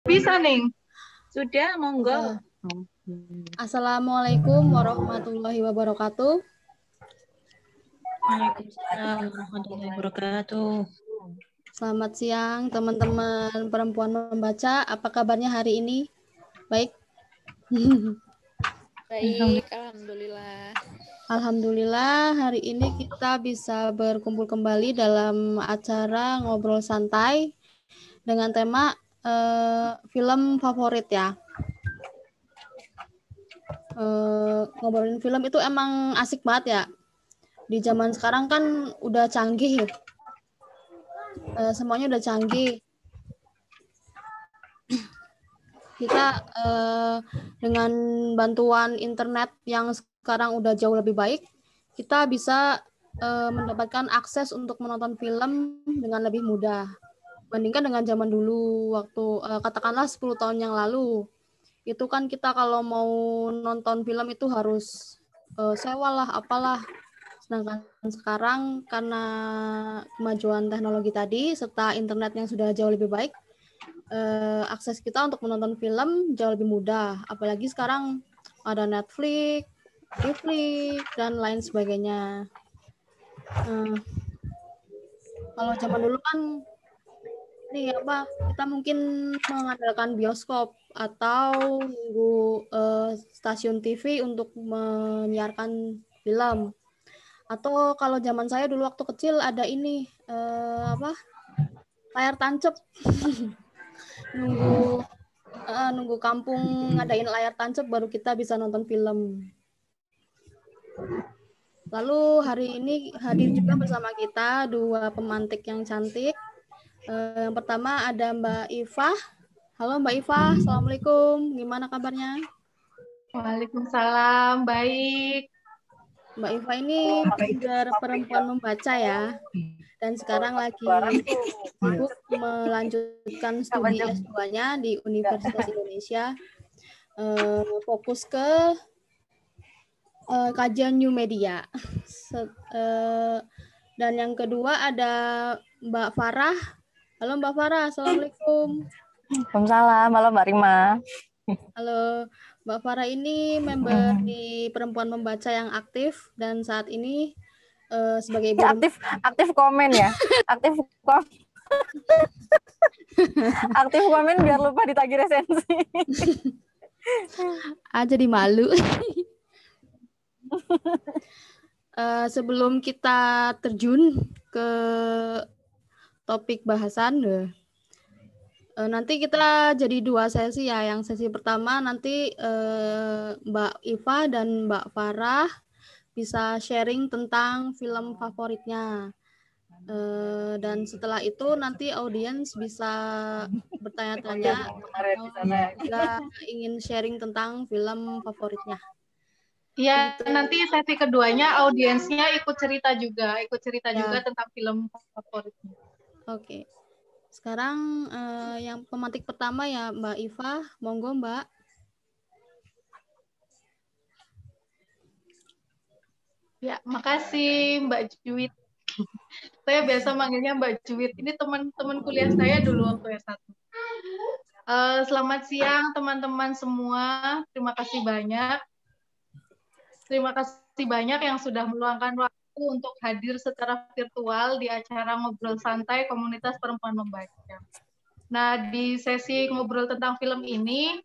Bisa nih. Sudah, monggo. Assalamualaikum warahmatullahi wabarakatuh. Waalaikumsalam warahmatullahi wabarakatuh. Selamat siang teman-teman perempuan membaca. Apa kabarnya hari ini? Baik? Baik, alhamdulillah. Alhamdulillah hari ini kita bisa berkumpul kembali dalam acara ngobrol santai dengan tema film favorit ya. Ngobrolin film itu emang asik banget ya. Di zaman sekarang kan udah canggih, semuanya udah canggih. Kita dengan bantuan internet yang sekarang udah jauh lebih baik, kita bisa mendapatkan akses untuk menonton film dengan lebih mudah. Bandingkan dengan zaman dulu, waktu katakanlah 10 tahun yang lalu. Itu kan kita kalau mau nonton film itu harus sewa lah, apalah. Sedangkan sekarang karena kemajuan teknologi tadi, serta internet yang sudah jauh lebih baik, akses kita untuk menonton film jauh lebih mudah. Apalagi sekarang ada Netflix, Netflix, dan lain sebagainya. Kalau zaman dulu kan kita mungkin mengandalkan bioskop atau nunggu stasiun TV untuk menyiarkan film. Atau kalau zaman saya dulu waktu kecil ada ini layar tancap. nunggu kampung ngadain layar tancap baru kita bisa nonton film. Lalu hari ini hadir juga bersama kita dua pemantik yang cantik. Yang pertama ada Mbak Iva. Halo Mbak Iva, Assalamualaikum. Gimana kabarnya? Waalaikumsalam, baik. Mbak Iva ini member perempuan membaca ya. Dan sekarang lagi sibuk melanjutkan studi S2-nya di Universitas Indonesia. Fokus ke kajian new media. Dan yang kedua ada Mbak Farah. Halo Mbak Farah, Assalamualaikum. Waalaikumsalam, halo Mbak Rima. Halo, Mbak Farah ini member di Perempuan Membaca yang aktif dan saat ini sebagai ibu aktif komen ya, aktif komen biar lupa ditagih resensi. Jadi malu. Sebelum kita terjun ke topik bahasan, nanti kita jadi dua sesi ya. Yang sesi pertama nanti Mbak Iva dan Mbak Farah bisa sharing tentang film favoritnya. Dan setelah itu nanti audiens bisa bertanya-tanya atau juga ingin sharing tentang film favoritnya. Iya, nanti sesi keduanya audiensnya ikut cerita juga tentang film favoritnya. Oke. Sekarang yang pemantik pertama ya Mbak Iva, monggo Mbak. Ya, makasih Mbak Juwit. Saya biasa manggilnya Mbak Juwit. Ini teman-teman kuliah saya dulu waktu S1. Selamat siang teman-teman semua. Terima kasih banyak. Terima kasih banyak yang sudah meluangkan waktu untuk hadir secara virtual di acara Ngobrol Santai Komunitas Perempuan Membaca. Nah, di sesi ngobrol tentang film ini,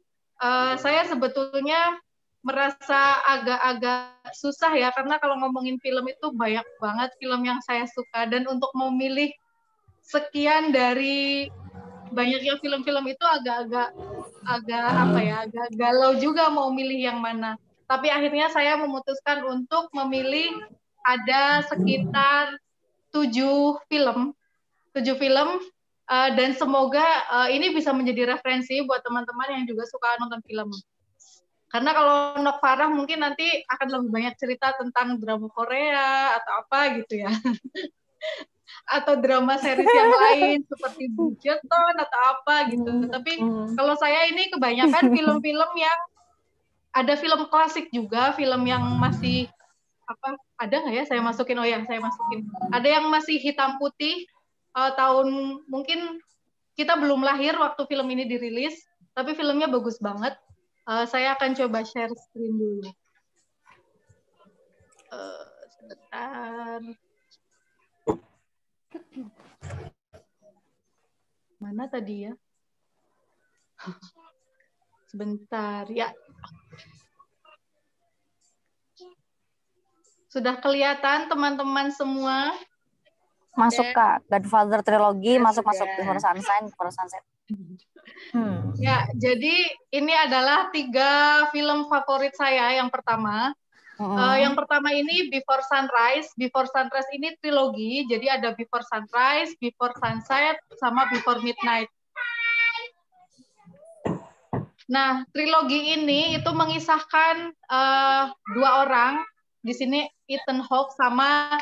saya sebetulnya merasa agak-agak susah ya, karena kalau ngomongin film itu banyak banget film yang saya suka, dan untuk memilih sekian dari banyaknya film-film itu agak galau juga mau milih yang mana. Tapi akhirnya saya memutuskan untuk memilih ada sekitar 7 film, dan semoga ini bisa menjadi referensi buat teman-teman yang juga suka nonton film. Karena kalau Nok Farah mungkin nanti akan lebih banyak cerita tentang drama Korea atau apa gitu ya. Atau drama series yang lain seperti Bridgerton atau apa gitu. Tapi kalau saya ini kebanyakan film-film yang ada film klasik juga, film yang masih ada nggak ya saya masukin? Oh ya, saya masukin. Ada yang masih hitam putih, tahun mungkin kita belum lahir waktu film ini dirilis, tapi filmnya bagus banget. Saya akan coba share screen dulu. Sebentar. Mana tadi ya? Sebentar ya. Sudah kelihatan teman-teman semua? Masuk Kak, Godfather trilogi, masuk-masuk Before Sunset. Ya, jadi ini adalah 3 film favorit saya. Yang pertama, ini Before Sunrise. Before Sunrise ini trilogi, jadi ada Before Sunrise, Before Sunset, sama Before Midnight. Nah, trilogi ini itu mengisahkan 2 orang. Di sini Ethan Hawke sama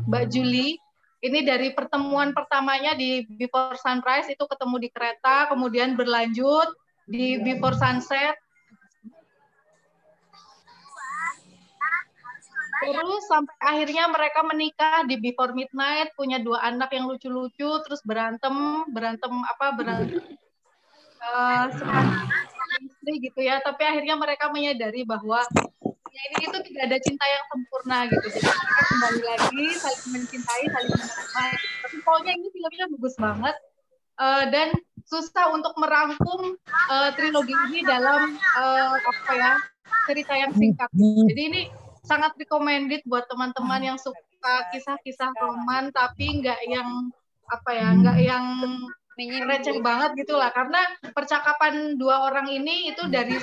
Mbak Julie. Ini dari pertemuan pertamanya di Before Sunrise itu ketemu di kereta, kemudian berlanjut di Before Sunset. Terus sampai akhirnya mereka menikah di Before Midnight, punya 2 anak yang lucu-lucu, terus berantem istri gitu ya. Tapi akhirnya mereka menyadari bahwa ini itu tidak ada cinta yang sempurna gitu. Jadi mereka kembali lagi saling mencintai, saling menerima. Gitu. Tapi pokoknya ini filmnya bagus banget dan susah untuk merangkum trilogi ini dalam cerita yang singkat. Jadi ini sangat recommended buat teman-teman yang suka kisah-kisah roman tapi nggak yang receh banget gitulah. Karena percakapan 2 orang ini itu dari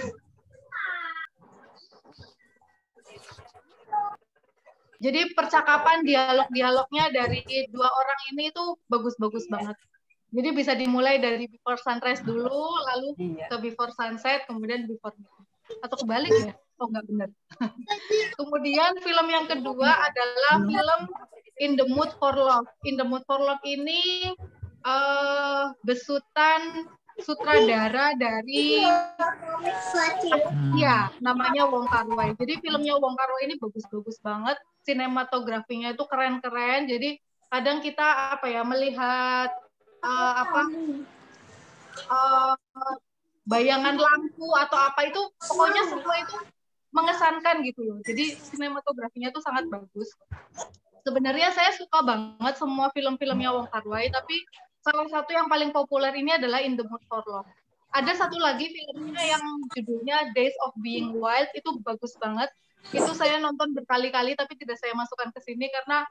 Jadi percakapan dialog-dialognya dari 2 orang ini itu bagus-bagus banget. Jadi bisa dimulai dari Before Sunrise dulu, lalu ke Before Sunset, kemudian Before Midnight. Atau kebalik ya? Oh, nggak benar. Kemudian film yang kedua adalah film In the Mood for Love. In the Mood for Love ini besutan sutradara dari namanya Wong Kar-wai. Jadi filmnya Wong Kar-wai ini bagus-bagus banget, sinematografinya itu keren-keren. Jadi kadang kita melihat bayangan lampu atau apa itu, pokoknya semua itu mengesankan gitu loh. Jadi sinematografinya itu sangat bagus. Sebenarnya saya suka banget semua film-filmnya Wong Kar-wai, tapi salah satu yang paling populer ini adalah In the Mood for Love. Ada satu lagi filmnya yang judulnya Days of Being Wild, itu bagus banget. Itu saya nonton berkali-kali, tapi tidak saya masukkan ke sini karena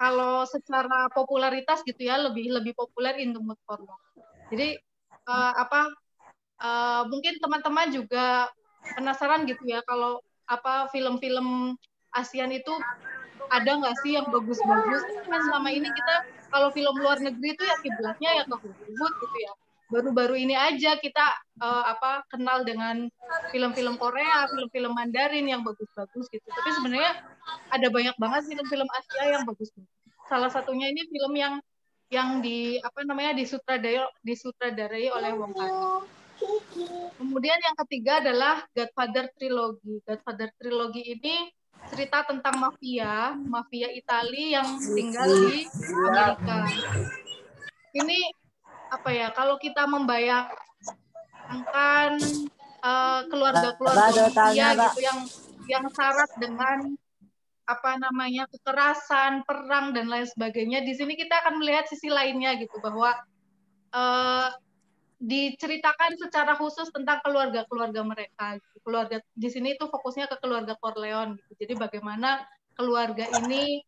kalau secara popularitas gitu ya lebih populer In the Mood for Love. Jadi mungkin teman-teman juga penasaran gitu ya kalau film-film ASEAN itu ada nggak sih yang bagus-bagus? Kan selama ini kita kalau film luar negeri itu ya kiblatnya ya ke Hollywood gitu ya. Baru-baru ini aja kita kenal dengan film-film Korea, film-film Mandarin yang bagus-bagus gitu. Tapi sebenarnya ada banyak banget film-film Asia yang bagus-bagus. Salah satunya ini film yang disutradarai oleh Wong Kar-wai. Kemudian yang ketiga adalah Godfather Trilogy. Godfather Trilogy ini cerita tentang mafia Italia yang tinggal di Amerika. Ini kalau kita membayangkan keluarga-keluarga mafia gitu yang syarat dengan kekerasan, perang dan lain sebagainya. Di sini kita akan melihat sisi lainnya gitu, bahwa diceritakan secara khusus tentang keluarga-keluarga mereka. Keluarga di sini itu fokusnya ke keluarga Corleone gitu. Jadi bagaimana keluarga ini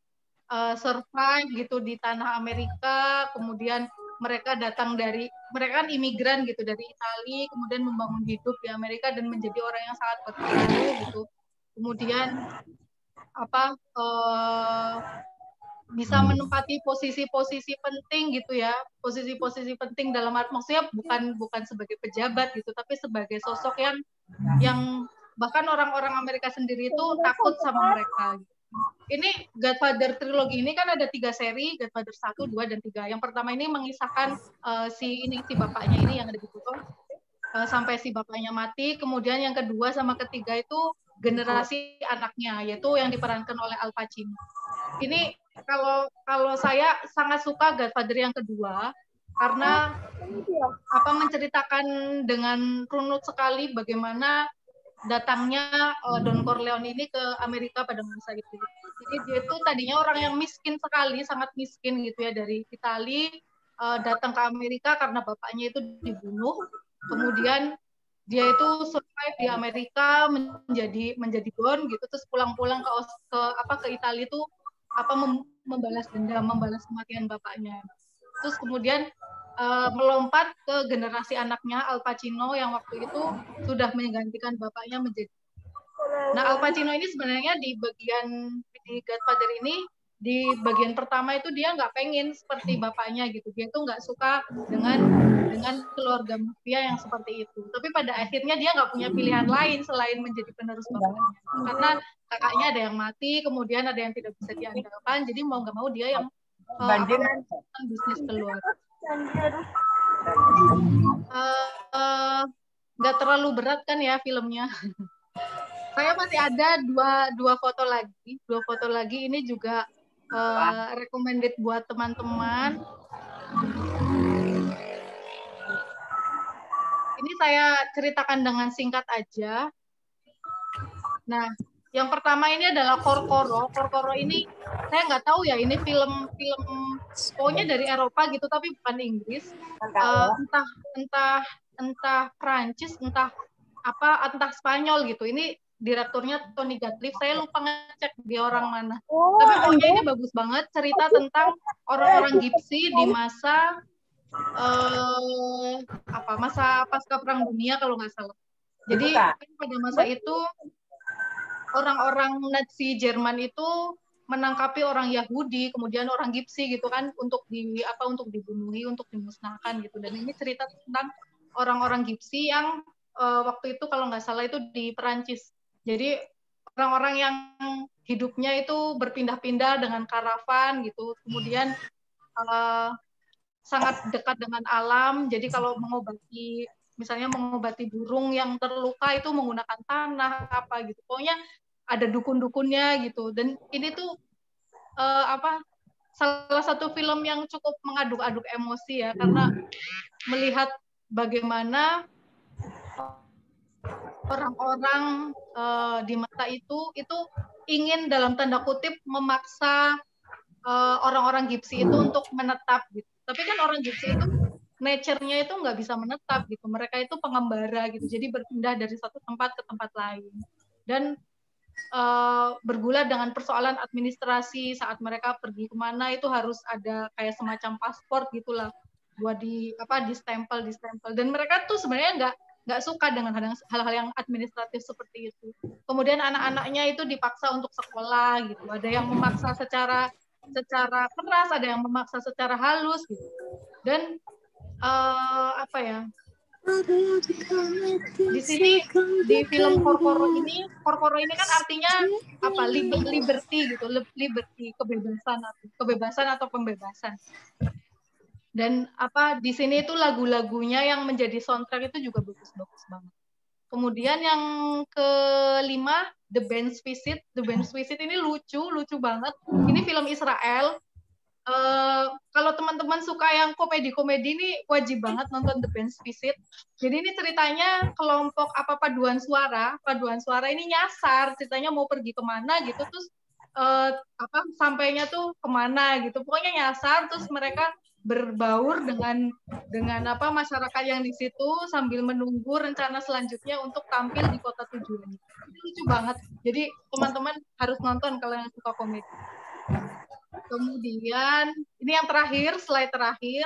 survive gitu di tanah Amerika, kemudian mereka kan imigran gitu dari Italia, kemudian membangun hidup di Amerika dan menjadi orang yang sangat berpengaruh gitu. Kemudian bisa menempati posisi-posisi penting gitu ya, posisi-posisi penting dalam maksudnya bukan sebagai pejabat gitu, tapi sebagai sosok yang bahkan orang-orang Amerika sendiri itu takut sama mereka. Ini Godfather Trilogy ini kan ada 3 seri, Godfather 1, 2, dan 3. Yang pertama ini mengisahkan si bapaknya ini yang ada di foto sampai si bapaknya mati. Kemudian yang kedua sama ketiga itu generasi anaknya, yaitu yang diperankan oleh Al Pacino. Ini kalau saya sangat suka Godfather yang kedua karena menceritakan dengan runut sekali bagaimana datangnya Don Corleone ini ke Amerika pada masa itu. Jadi dia itu tadinya orang yang miskin sekali, sangat miskin gitu ya, dari Italia datang ke Amerika karena bapaknya itu dibunuh. Kemudian dia itu survive di Amerika menjadi don gitu, terus pulang-pulang ke Italia itu membalas dendam, membalas kematian bapaknya. Terus kemudian melompat ke generasi anaknya Al Pacino yang waktu itu sudah menggantikan bapaknya menjadi. Nah, Al Pacino ini sebenarnya di Godfather ini, di bagian pertama itu dia nggak pengen seperti bapaknya gitu. Dia tuh nggak suka dengan keluarga mafia yang seperti itu. Tapi pada akhirnya dia nggak punya pilihan lain selain menjadi penerus bapaknya. Karena kakaknya ada yang mati, kemudian ada yang tidak bisa diandalkan. Jadi mau nggak mau dia yang bisnis keluar. Nggak terlalu berat kan ya filmnya. Saya masih ada dua foto lagi. Ini juga recommended buat teman-teman. Ini saya ceritakan dengan singkat aja. Nah, yang pertama ini adalah Korkoro. Korkoro ini saya nggak tahu ya, ini film pokoknya dari Eropa gitu, tapi bukan Inggris. Entah Prancis, entah Spanyol gitu. Ini direkturnya Tony Gatliff. Saya lupa ngecek dia orang mana. Tapi pokoknya ini bagus banget, cerita tentang orang-orang Gypsy di masa masa pasca Perang Dunia kalau nggak salah. Jadi pada masa itu orang-orang Nazi Jerman itu menangkapi orang Yahudi, kemudian orang Gypsy gitu kan, untuk dibunuhi, untuk dimusnahkan gitu. Dan ini cerita tentang orang-orang Gypsy yang waktu itu kalau nggak salah itu di Perancis. Jadi orang-orang yang hidupnya itu berpindah-pindah dengan karavan gitu, kemudian sangat dekat dengan alam. Jadi kalau misalnya mengobati burung yang terluka itu menggunakan tanah gitu. Pokoknya ada dukun-dukunnya gitu. Dan ini tuh salah satu film yang cukup mengaduk-aduk emosi ya, karena melihat bagaimana orang-orang di masa itu ingin dalam tanda kutip memaksa orang-orang Gypsy itu untuk menetap gitu. Tapi kan orang Gypsy itu nature-nya itu nggak bisa menetap gitu. Mereka itu pengembara gitu. Jadi berpindah dari satu tempat ke tempat lain. Dan bergulat dengan persoalan administrasi saat mereka pergi kemana itu harus ada kayak semacam paspor gitulah buat di stempel. Dan mereka tuh sebenarnya nggak suka dengan hal-hal yang administratif seperti itu. Kemudian anak-anaknya itu dipaksa untuk sekolah gitu. Ada yang memaksa secara keras, ada yang memaksa secara halus gitu. Dan di sini di film Korkoro ini kan artinya liberty gitu, liberty, kebebasan atau pembebasan. Dan di sini itu lagu-lagunya yang menjadi soundtrack itu juga bagus-bagus banget. Kemudian yang kelima, The Band's Visit. The Band's Visit ini lucu banget. Ini film Israel. Kalau teman-teman suka yang komedi-komedi ini wajib banget nonton The Band's Visit. Jadi ini ceritanya kelompok paduan suara ini nyasar, ceritanya mau pergi kemana gitu, terus sampainya tuh kemana gitu, pokoknya nyasar, terus mereka berbaur dengan masyarakat yang di situ sambil menunggu rencana selanjutnya untuk tampil di kota tujuan. Ini lucu banget. Jadi teman-teman harus nonton kalau yang suka komedi. Kemudian ini yang terakhir, slide terakhir.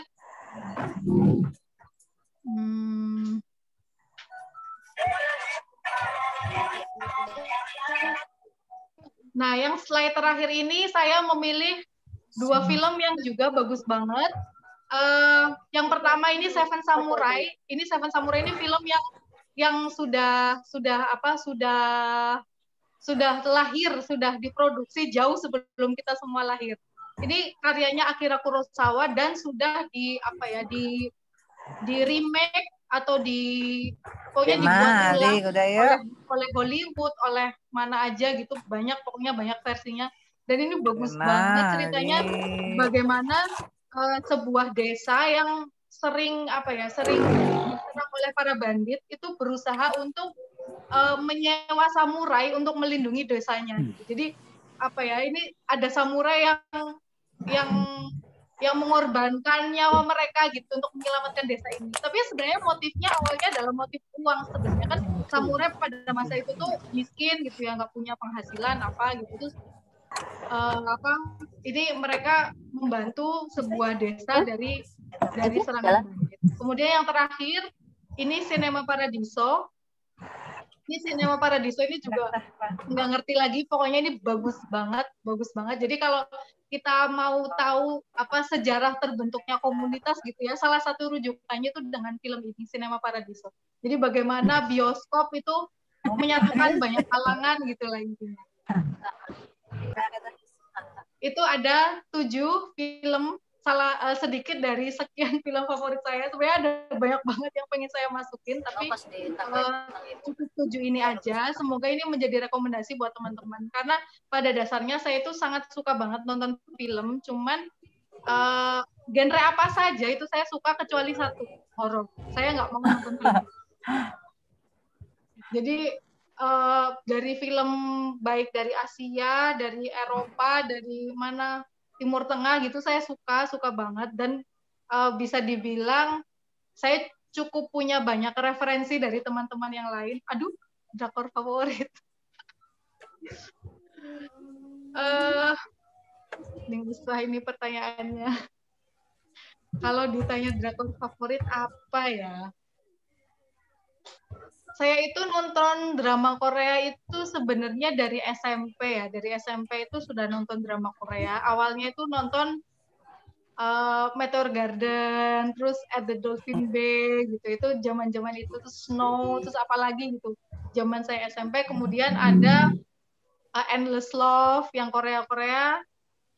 Nah, yang slide terakhir ini saya memilih dua film yang juga bagus banget. Yang pertama ini Seven Samurai. Ini Seven Samurai ini film yang sudah lahir, sudah diproduksi jauh sebelum kita semua lahir. Ini karyanya Akira Kurosawa dan sudah di remake atau pokoknya dibuat ulang oleh Hollywood, oleh mana aja gitu, pokoknya banyak versinya. Dan ini bagus banget ceritanya, bagaimana sebuah desa yang sering diserang oleh para bandit itu berusaha untuk menyewa samurai untuk melindungi desanya. Jadi ini ada samurai yang mengorbankan nyawa mereka gitu untuk menyelamatkan desa ini. Tapi sebenarnya motifnya awalnya adalah motif uang sebenarnya kan. Samurai pada masa itu tuh miskin gitu ya, nggak punya penghasilan apa gitu. Terus ini mereka membantu sebuah desa dari serangan bandit. Kemudian yang terakhir ini Cinema Paradiso. Ini Cinema Paradiso ini juga nggak ngerti lagi, pokoknya ini bagus banget. Jadi kalau kita mau tahu apa sejarah terbentuknya komunitas gitu ya, salah satu rujukannya itu dengan film ini, Cinema Paradiso. Jadi bagaimana bioskop itu menyatukan banyak kalangan gitu lah intinya. Itu ada 7 film, sedikit dari sekian film favorit saya. Sebenarnya ada banyak banget yang pengen saya masukin, tapi cukup 7 ini aja. Semoga ini menjadi rekomendasi buat teman-teman. Karena pada dasarnya saya itu sangat suka banget nonton film, cuman genre apa saja itu saya suka kecuali satu, horor. Saya nggak mau nonton film. Jadi dari film baik dari Asia, dari Eropa, dari mana Timur Tengah gitu saya suka banget, dan bisa dibilang saya cukup punya banyak referensi dari teman-teman yang lain. Aduh, drakor favorit. Susah ini pertanyaannya. Kalau ditanya drakor favorit apa ya? Saya itu nonton drama Korea itu sebenarnya dari SMP ya. Dari SMP itu sudah nonton drama Korea. Awalnya itu nonton Meteor Garden, terus At the Dolphin Bay gitu. Itu zaman-zaman itu, terus Snow, terus apalagi gitu. Zaman saya SMP, kemudian ada Endless Love yang Korea-Korea,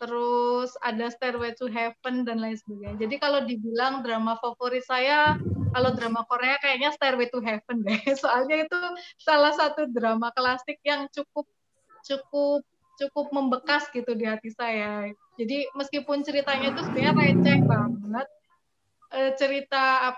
terus ada Stairway to Heaven dan lain sebagainya. Jadi kalau dibilang drama favorit saya, kalau drama Korea kayaknya Stairway to Heaven deh. Soalnya itu salah satu drama klasik yang cukup membekas gitu di hati saya. Jadi meskipun ceritanya itu sebenarnya receh banget, cerita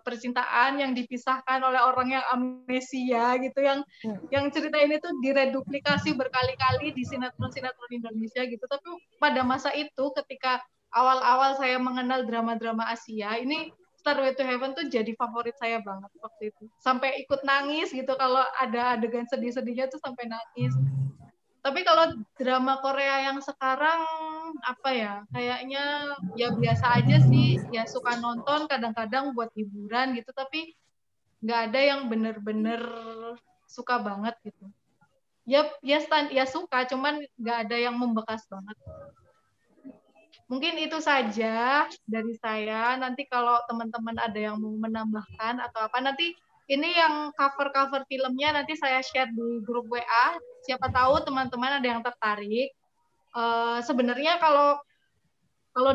percintaan yang dipisahkan oleh orang yang amnesia gitu, yang cerita ini tuh direduplikasi berkali-kali di sinetron-sinetron Indonesia gitu. Tapi pada masa itu ketika awal-awal saya mengenal drama-drama Asia, ini Stairway to Heaven tuh jadi favorit saya banget waktu itu. Sampai ikut nangis gitu kalau ada adegan sedih-sedihnya tuh sampai nangis. Tapi kalau drama Korea yang sekarang kayaknya ya biasa aja sih, ya suka nonton kadang-kadang buat hiburan gitu, tapi nggak ada yang bener-bener suka banget gitu. Ya suka, cuman nggak ada yang membekas banget. Mungkin itu saja dari saya. Nanti kalau teman-teman ada yang mau menambahkan atau apa, nanti ini yang cover-cover filmnya nanti saya share di grup WA. Siapa tahu teman-teman ada yang tertarik. Sebenarnya kalau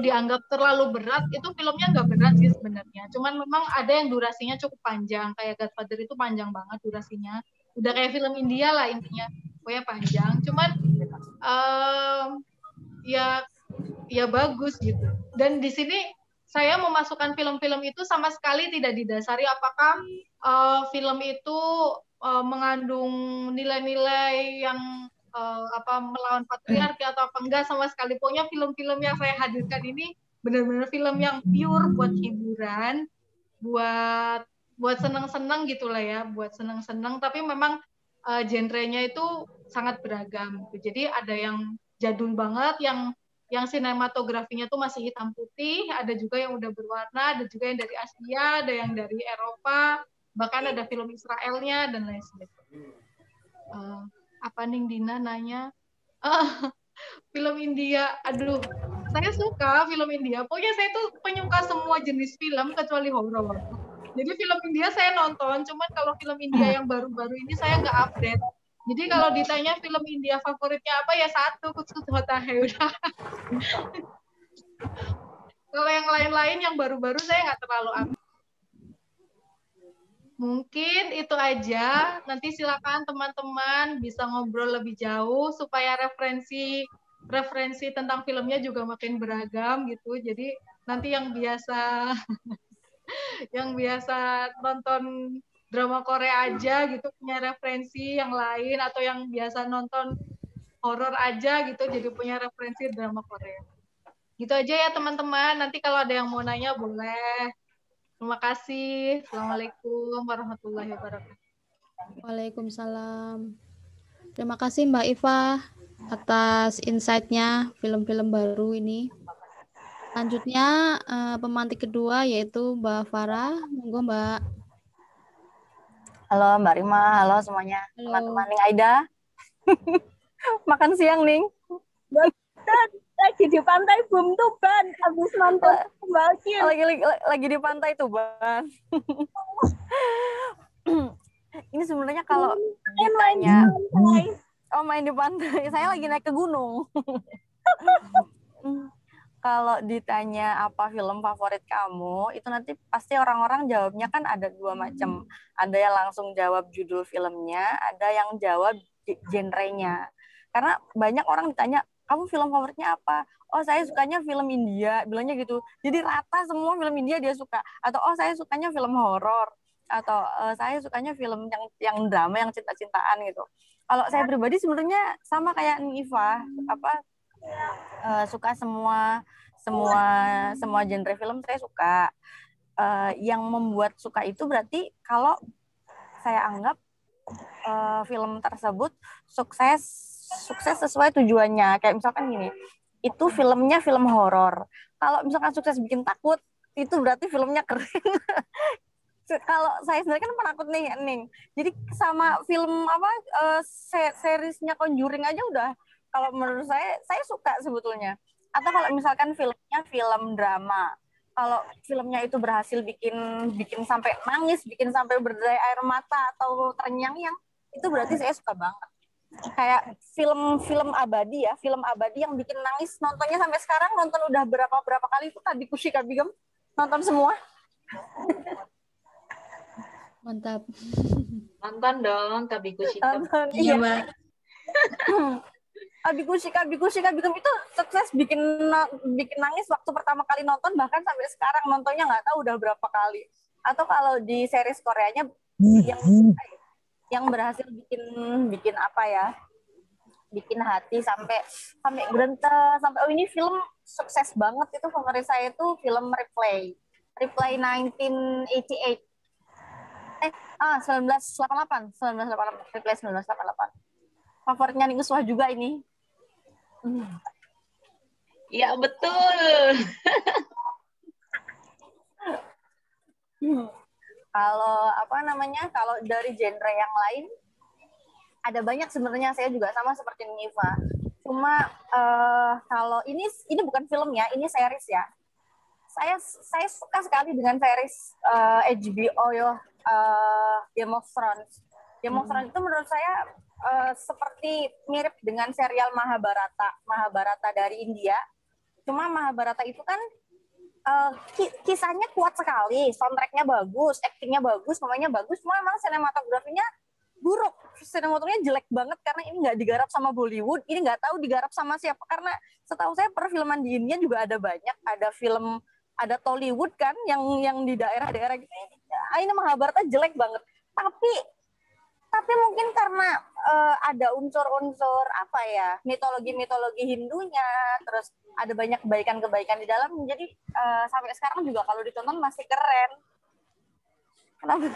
dianggap terlalu berat, itu filmnya nggak berat sih sebenarnya. Cuman memang ada yang durasinya cukup panjang. Kayak Godfather itu panjang banget durasinya. Udah kayak film India lah intinya. Pokoknya panjang. Cuman ya bagus gitu. Dan di sini saya memasukkan film-film itu sama sekali tidak didasari apakah film itu mengandung nilai-nilai yang melawan patriarki atau apa enggak, sama sekali. Pokoknya film-film yang saya hadirkan ini benar-benar film yang pure buat hiburan, buat seneng-seneng gitulah ya, buat seneng-seneng. Tapi memang genrenya itu sangat beragam. Jadi ada yang jadul banget, yang sinematografinya tuh masih hitam putih, ada juga yang udah berwarna, ada juga yang dari Asia, ada yang dari Eropa, bahkan ada film Israelnya dan lain sebagainya. Apa nih Dina nanya? Film India, aduh, saya suka film India. Pokoknya saya tuh penyuka semua jenis film kecuali horor. Jadi film India saya nonton, cuman kalau film India yang baru-baru ini saya nggak update. Jadi kalau ditanya film India favoritnya apa, ya satu, Kuch Hota Hai udah. Kalau yang lain-lain yang baru-baru saya nggak terlalu update. Mungkin itu aja. Nanti silakan teman-teman bisa ngobrol lebih jauh supaya referensi tentang filmnya juga makin beragam gitu. Jadi nanti yang biasa yang biasa nonton drama Korea aja gitu punya referensi yang lain, atau yang biasa nonton horor aja gitu jadi punya referensi drama Korea. Gitu aja ya teman-teman. Nanti kalau ada yang mau nanya boleh. Terima kasih. Assalamualaikum warahmatullahi wabarakatuh. Waalaikumsalam. Terima kasih Mbak Iva atas insight-nya film-film baru ini. Selanjutnya pemantik kedua yaitu Mbak Farah. Monggo Mbak. Halo Mbak Rima, halo semuanya. Halo. Teman-teman Ning Aida. Makan siang, Ning. Lagi di pantai Bum Tuban, habis nonton Balkin. Lagi di pantai Tuban. Ini sebenarnya kalau ditanya main di pantai, saya lagi naik ke gunung. Kalau ditanya apa film favorit kamu, itu nanti pasti orang-orang jawabnya kan ada dua macam. Ada yang langsung jawab judul filmnya, ada yang jawab genrenya. Karena banyak orang ditanya, kamu film favoritnya apa? Oh, saya sukanya film India, bilangnya gitu. Jadi rata semua film India dia suka. Atau oh, saya sukanya film horor. Atau saya sukanya film yang drama, yang cinta-cintaan gitu. Kalau saya pribadi sebenarnya sama kayak Niva, suka semua genre film saya suka. Yang membuat suka itu berarti kalau saya anggap film tersebut sukses sesuai tujuannya. Kayak misalkan gini, itu filmnya film horor. Kalau misalkan sukses bikin takut, itu berarti filmnya keren. Kalau saya sendiri kan penakut nih. Jadi sama film seriesnya Conjuring aja udah. Kalau menurut saya suka sebetulnya. Atau kalau misalkan filmnya film drama, kalau filmnya itu berhasil bikin sampai nangis, bikin sampai berderai air mata atau terngiang-ngiang, itu berarti saya suka banget. Kayak film abadi ya, film abadi yang bikin nangis, nontonnya sampai sekarang, nonton udah berapa kali itu Kabikushi Kabigem, nonton semua. Mantap. Nonton dong Kabikushi. Iya, Mbak. Kabikushi Kabigem itu sukses bikin nangis waktu pertama kali nonton, bahkan sampai sekarang nontonnya nggak tahu udah berapa kali. Atau kalau di series Koreanya yang berhasil bikin apa ya? Bikin hati sampai gerentes, sampai oh ini film sukses banget, itu favorit saya itu film Replay 1988. 1988. Replay 1988. Favoritnya Ning Uswah juga ini. Ya betul. Kalau dari genre yang lain ada banyak sebenarnya, saya juga sama seperti Niva. Cuma kalau ini bukan film ya, ini series ya. Saya suka sekali dengan series HBO Game of Thrones. Game of Thrones itu menurut saya seperti mirip dengan serial Mahabharata dari India. Cuma Mahabharata itu kan kisahnya kuat sekali, soundtracknya bagus, aktingnya bagus, semuanya bagus. Cuma memang sinematografinya buruk, sinematografinya jelek banget karena ini nggak digarap sama Bollywood. Ini nggak tahu digarap sama siapa, karena setahu saya perfilman di India juga ada banyak, ada Tollywood kan yang di daerah-daerah gitu. Ini Mahabharata jelek banget. Tapi mungkin karena ada unsur-unsur mitologi Hindunya, terus ada banyak kebaikan di dalam, jadi sampai sekarang juga kalau ditonton masih keren. Kenapa?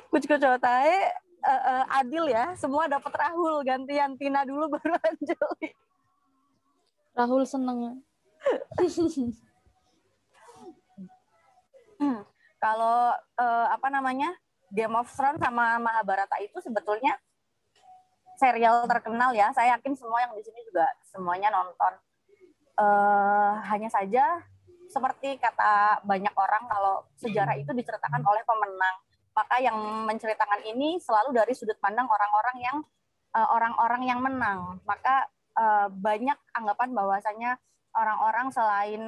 Kucu-kucu tae adil ya, semua dapat Rahul, gantian Tina dulu baru Anjali. Rahul seneng. Kalau Game of Thrones sama Mahabharata itu sebetulnya serial terkenal ya. Saya yakin semua yang di sini juga semuanya nonton. Hanya saja seperti kata banyak orang, kalau sejarah itu diceritakan oleh pemenang. Maka yang menceritakan ini selalu dari sudut pandang orang-orang yang menang. Maka banyak anggapan bahwasanya orang-orang selain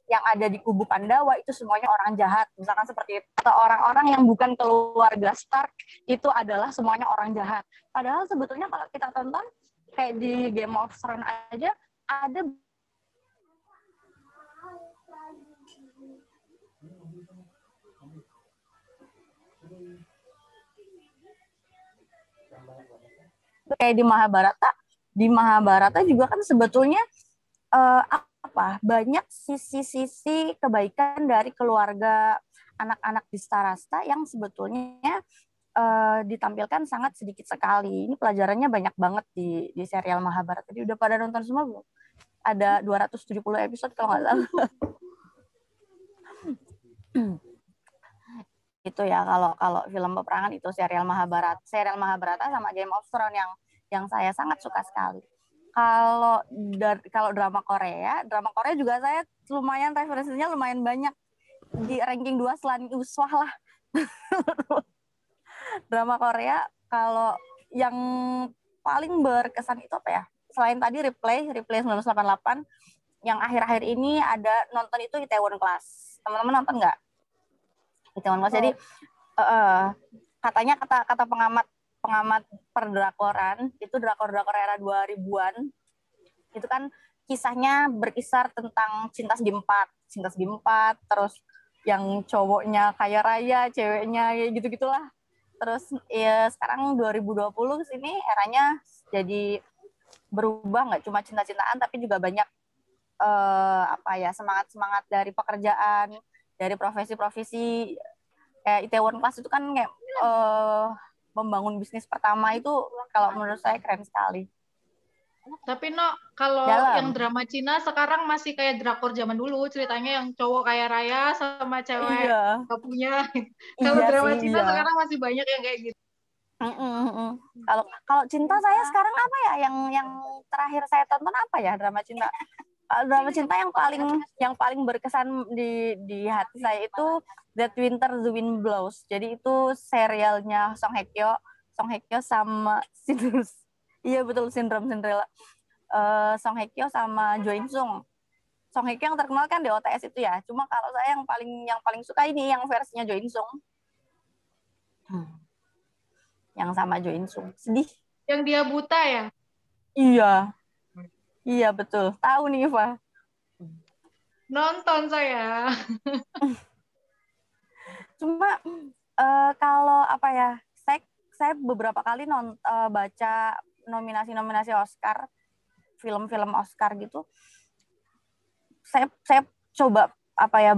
yang ada di kubu Pandawa itu semuanya orang jahat, misalkan seperti itu. Atau orang-orang yang bukan keluarga Stark itu adalah semuanya orang jahat. Padahal sebetulnya kalau kita tonton kayak di Game of Thrones aja ada Kayak di Mahabharata juga kan sebetulnya banyak sisi-sisi kebaikan dari keluarga anak-anak di Starasta yang sebetulnya ditampilkan sangat sedikit sekali. Ini pelajarannya banyak banget di serial Mahabharata. Jadi udah pada nonton semua belum? Ada 270 episode kalau nggak salah. Itu ya kalau film peperangan itu serial Mahabharata sama Game of Thrones yang saya sangat suka sekali. Kalau drama Korea juga saya lumayan referensinya lumayan banyak, di ranking 2 selain Uswah lah. Drama Korea kalau yang paling berkesan itu apa ya? Selain tadi Replay 1988, yang akhir-akhir ini ada nonton itu Itaewon Class. Teman-teman nonton nggak? Itaewon Class. Jadi katanya kata pengamat perdrakoran, itu drakor era 2000-an. Itu kan kisahnya berkisar tentang cinta segi empat, terus yang cowoknya kaya raya, ceweknya ya gitu-gitulah. Terus ya sekarang 2020 kesini eranya jadi berubah, nggak cuma cinta-cintaan tapi juga banyak semangat dari pekerjaan, dari profesi-profesi. Itaewon Class itu kan kayak membangun bisnis pertama, itu kalau menurut saya keren sekali. Tapi kalau yang drama Cina sekarang masih kayak drakor zaman dulu, ceritanya yang cowok kaya raya sama cewek gak punya. Kalau drama Cina sekarang masih banyak yang kayak gitu. Kalau cinta saya sekarang apa ya? Yang terakhir saya tonton apa ya drama cinta? Drama cinta yang paling berkesan di hati saya itu That Winter the Wind Blows. Jadi itu serialnya Song Hye Kyo sama iya betul, Cinderella. Song Hye Kyo sama Jo In Sung. Song Hye Kyo yang terkenal kan di OTS itu ya. Cuma kalau saya yang paling suka ini yang versinya Jo In Sung. Yang sama Jo In Sung. Sedih. Yang dia buta ya? Iya betul. Tahu nih Iva. Nonton saya. Cuma kalau apa ya, saya beberapa kali baca nominasi Oscar, film-film Oscar gitu. Saya coba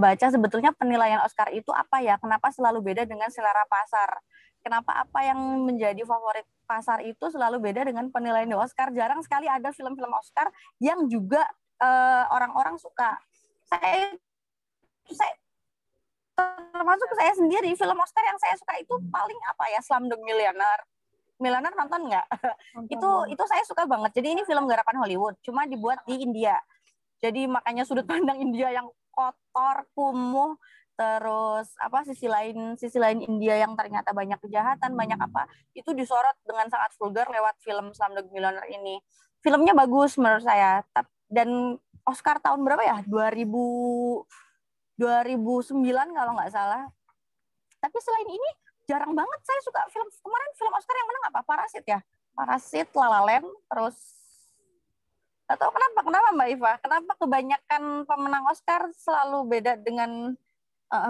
baca sebetulnya penilaian Oscar itu apa ya? Kenapa selalu beda dengan selera pasar? Kenapa apa yang menjadi favorit pasar itu selalu beda dengan penilaian di Oscar? Jarang sekali ada film-film Oscar yang juga orang-orang suka. Saya termasuk saya sendiri, film Oscar yang saya suka itu paling Slumdog Millionaire nonton nggak? Itu saya suka banget. Jadi ini film garapan Hollywood, cuma dibuat di India. Jadi makanya sudut pandang India yang kotor, kumuh, terus sisi lain India yang ternyata banyak kejahatan, banyak itu disorot dengan sangat vulgar lewat film Slumdog Millionaire ini. Filmnya bagus menurut saya. Dan Oscar tahun berapa ya? 2009 kalau nggak salah. Tapi selain ini jarang banget saya suka film. Kemarin film Oscar yang menang apa? Parasit ya? Parasit, La La Land, terus atau kenapa Mbak Iva? Kenapa kebanyakan pemenang Oscar selalu beda dengan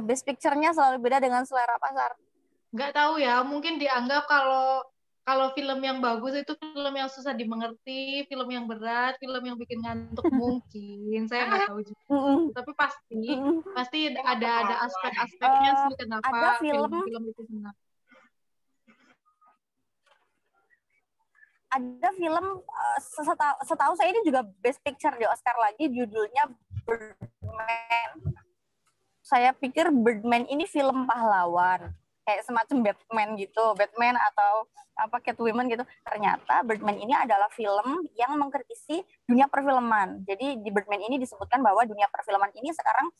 Best Picture-nya selalu beda dengan selera pasar? Nggak tahu ya, mungkin dianggap kalau film yang bagus itu film yang susah dimengerti, film yang berat, film yang bikin ngantuk mungkin. Saya nggak tahu juga. Tapi pasti ada aspek-aspeknya sih kenapa film-film itu menang. Ada film setahu saya ini juga Best Picture di Oscar lagi, judulnya Birdman. Saya pikir Birdman ini film pahlawan, kayak semacam Batman atau Catwoman gitu. Ternyata Birdman ini adalah film yang mengkritisi dunia perfilman. Jadi di Birdman ini disebutkan bahwa dunia perfilman ini sekarang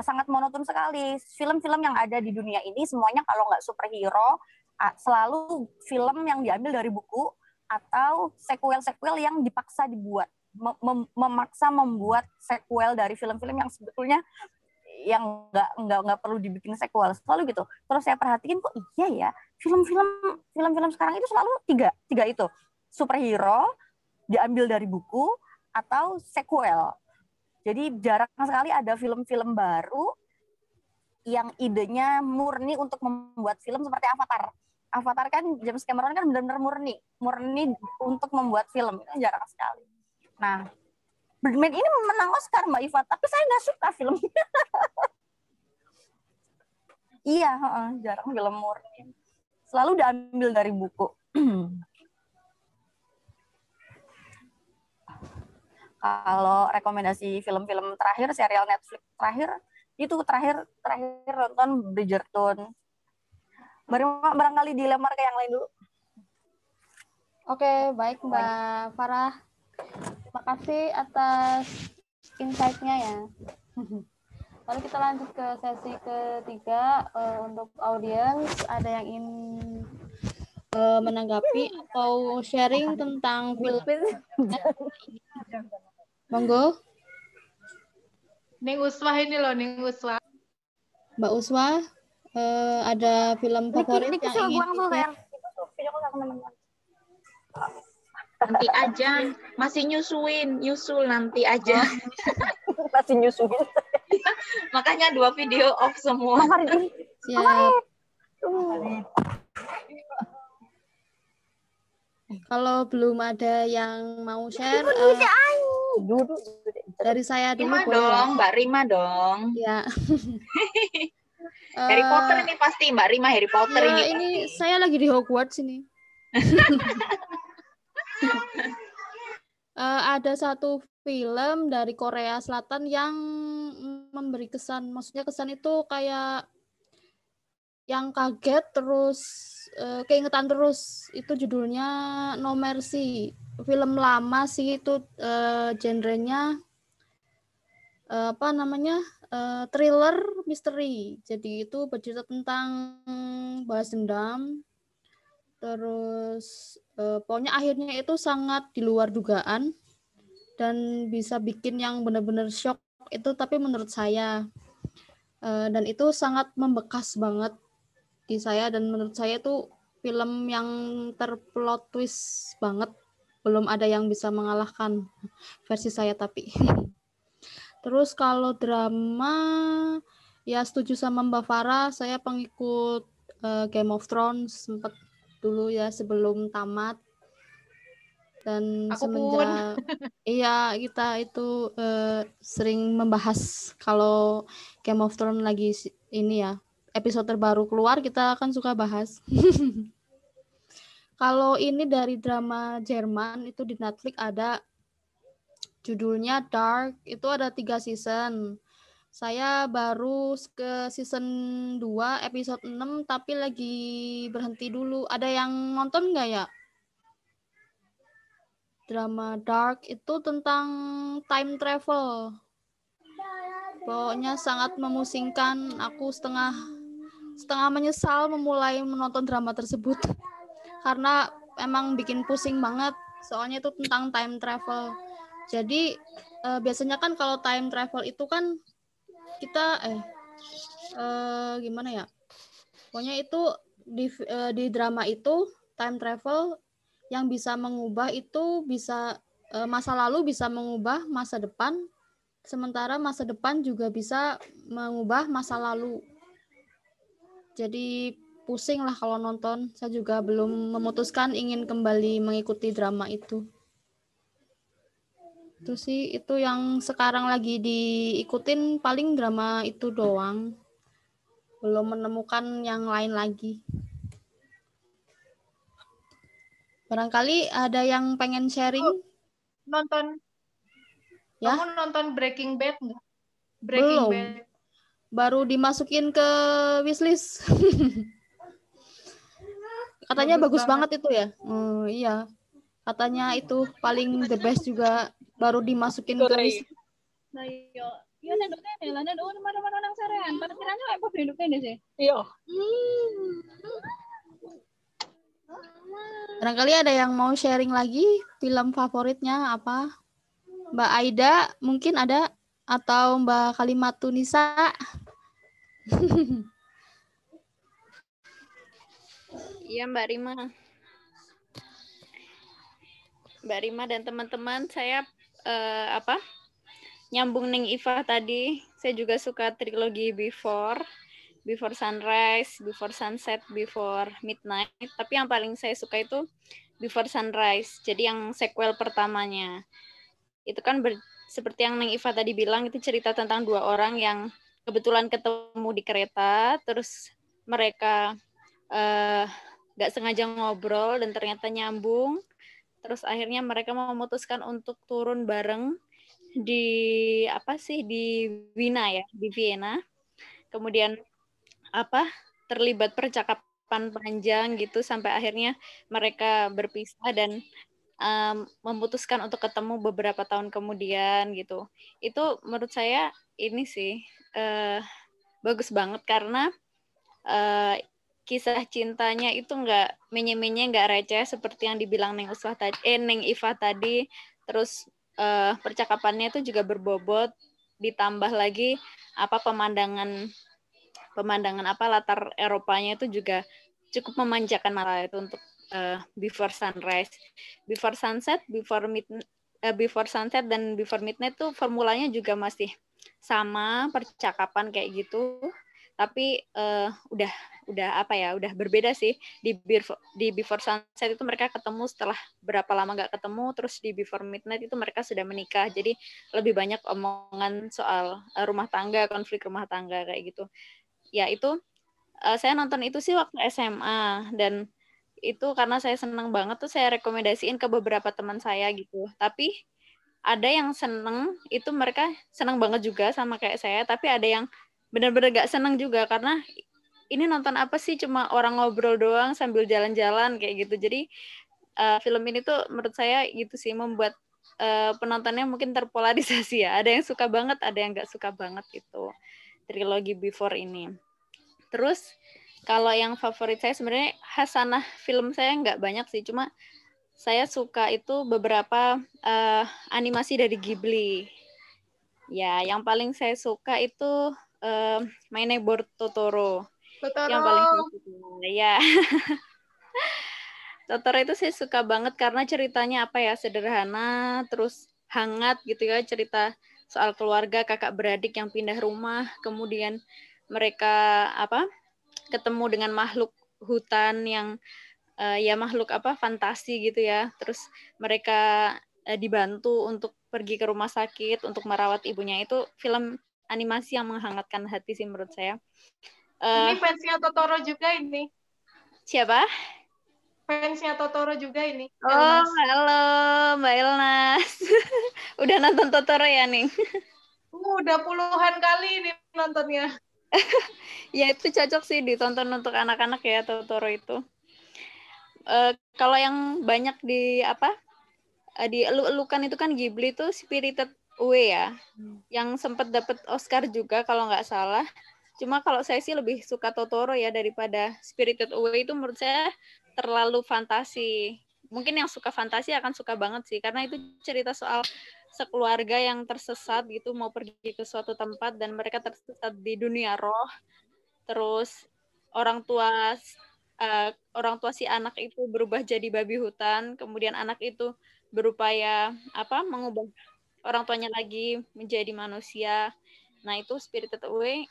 sangat monoton sekali. Film-film yang ada di dunia ini semuanya kalau nggak superhero, selalu film yang diambil dari buku atau sequel yang dipaksa dibuat, memaksa membuat sequel dari film-film yang sebetulnya yang nggak perlu dibikin sequel, selalu gitu. Terus saya perhatiin kok iya ya, film-film sekarang itu selalu tiga itu, superhero, diambil dari buku, atau sequel. Jadi jarang sekali ada film-film baru yang idenya murni untuk membuat film seperti Avatar. Avatar kan James Cameron kan benar-benar murni untuk membuat film, itu jarang sekali. Nah, Birdman ini menang Oscar Mbak Iva, tapi saya nggak suka filmnya. Iya, jarang film murni. Selalu diambil dari buku. Kalau rekomendasi film-film terakhir, serial Netflix terakhir nonton Bridgerton. Barangkali dilemar ke yang lain dulu. Oke, baik Mbak Farah. Terima kasih atas insight-nya ya. Lalu kita lanjut ke sesi ketiga untuk audiens. Ada yang ingin menanggapi atau sharing tentang film? Monggo. Ning Uswah ini loh, Ning Uswah. Mbak Uswah, ada film favorit Niki yang ingin sayang. Nanti aja, masih nyusul nanti aja. Masih nyusuin. Makanya 2 video off semua. Siap. Kalau belum ada yang mau share, dari saya dulu Rima boleh dong, ya? Mbak Rima dong. Ya. Harry Potter ini pasti, Mbak Rima Harry Potter ya, ini ini pasti. saya lagi di Hogwarts ini. Ada satu film dari Korea Selatan yang memberi kesan, maksudnya kesan itu kayak yang kaget terus keingetan terus. Itu judulnya No Mercy. Film lama sih itu, genrenya apa namanya, thriller misteri. Jadi itu bercerita tentang balas dendam. Terus pokoknya akhirnya itu sangat di luar dugaan dan bisa bikin yang benar-benar shock itu, tapi menurut saya dan itu sangat membekas banget di saya, dan menurut saya itu film yang terplot twist banget, belum ada yang bisa mengalahkan versi saya tapi. Terus kalau drama, ya setuju sama Mbak Farah, saya pengikut Game of Thrones sempat dulu ya sebelum tamat. Dan Aku semenjak iya kita itu sering membahas kalau Game of Thrones lagi ini ya, episode terbaru keluar kita kan suka bahas. Kalau ini dari drama Jerman itu di Netflix ada judulnya Dark, itu ada 3 season. Saya baru ke season 2 episode 6 tapi lagi berhenti dulu. Ada yang nonton nggak ya? Drama Dark itu tentang time travel. Pokoknya sangat memusingkan. Aku setengah menyesal memulai menonton drama tersebut. Karena emang bikin pusing banget. Soalnya itu tentang time travel. Jadi biasanya kan kalau time travel itu kan kita gimana ya? Pokoknya itu di drama itu time travel yang bisa mengubah itu bisa masa lalu bisa mengubah masa depan, sementara masa depan juga bisa mengubah masa lalu. Jadi pusing lah kalau nonton. Saya juga belum memutuskan ingin kembali mengikuti drama itu. Itu sih, itu yang sekarang lagi diikutin paling drama itu doang. Belum menemukan yang lain lagi. Barangkali ada yang pengen sharing? Nonton. Ya? Kamu nonton Breaking Bad nggak? Belum. Bad. Baru dimasukin ke wishlist. Katanya bagus banget itu ya? Iya. Katanya itu paling the best juga, baru dimasukin ke wishlist. Nah, yo nek ndukne lah nek mana-mana nang sarean. Parkirannya lek padha ndukne sih. Iya. Barangkali ada yang mau sharing lagi film favoritnya apa? Mbak Aida mungkin ada, atau Mbak Kalimatunisa? Iya Mbak Rima. Mbak Rima dan teman-teman, saya nyambung Ning Iva tadi, saya juga suka trilogi Before. Before Sunrise, Before Sunset, Before Midnight. Tapi yang paling saya suka itu Before Sunrise. Jadi yang sequel pertamanya. Itu kan seperti yang Neng Iva tadi bilang, itu cerita tentang dua orang yang kebetulan ketemu di kereta, terus mereka nggak sengaja ngobrol dan ternyata nyambung. Terus akhirnya mereka memutuskan untuk turun bareng di Wina ya, di Vienna. Kemudian terlibat percakapan panjang gitu sampai akhirnya mereka berpisah dan memutuskan untuk ketemu beberapa tahun kemudian gitu. Itu menurut saya ini sih bagus banget karena kisah cintanya itu nggak menye-menye, nggak receh seperti yang dibilang Neng Iva tadi. Terus percakapannya itu juga berbobot, ditambah lagi pemandangan latar Eropanya itu juga cukup memanjakan mata itu untuk Before Sunrise, Before Sunset, Before Sunset dan Before Midnight tuh formulanya juga masih sama, percakapan kayak gitu. Tapi udah berbeda sih. Di Before Sunset itu mereka ketemu setelah berapa lama nggak ketemu, terus di Before Midnight itu mereka sudah menikah. Jadi lebih banyak omongan soal rumah tangga, konflik rumah tangga kayak gitu. Ya itu saya nonton itu sih waktu SMA dan itu karena saya senang banget tuh saya rekomendasiin ke beberapa teman saya gitu. Tapi ada yang seneng, itu mereka senang banget juga sama kayak saya, tapi ada yang benar-benar gak seneng juga karena ini nonton apa sih, cuma orang ngobrol doang sambil jalan-jalan kayak gitu. Jadi film ini tuh menurut saya gitu sih membuat penontonnya mungkin terpolarisasi ya. Ada yang suka banget, ada yang gak suka banget gitu. Trilogi Before ini. Terus kalau yang favorit saya sebenarnya hasanah film saya nggak banyak sih, cuma saya suka itu beberapa animasi dari Ghibli. Ya, yang paling saya suka itu My Neighbor Totoro. Yang paling saya suka. Ya. Totoro itu saya suka banget karena ceritanya sederhana, terus hangat gitu ya, cerita soal keluarga kakak beradik yang pindah rumah, kemudian mereka ketemu dengan makhluk hutan yang makhluk fantasi gitu ya. Terus mereka dibantu untuk pergi ke rumah sakit untuk merawat ibunya. Itu film animasi yang menghangatkan hati sih menurut saya. Ini fansnya Totoro juga ini. Siapa? Fansnya Totoro juga ini. Oh, Elnas. halo Mbak Elnas. Udah nonton Totoro ya, Ning? Udah puluhan kali ini nontonnya. Ya itu cocok sih ditonton untuk anak-anak ya, Totoro itu. Kalau yang banyak dielu-elukan itu kan Ghibli itu Spirited Away ya, yang sempat dapat Oscar juga kalau nggak salah. Cuma kalau saya sih lebih suka Totoro ya daripada Spirited Away, itu menurut saya terlalu fantasi. Mungkin yang suka fantasi akan suka banget sih, karena itu cerita soal sekeluarga yang tersesat gitu, mau pergi ke suatu tempat dan mereka tersesat di dunia roh. Terus orang tua si anak itu berubah jadi babi hutan, kemudian anak itu berupaya mengubah orang tuanya lagi menjadi manusia. Nah, itu Spirited Away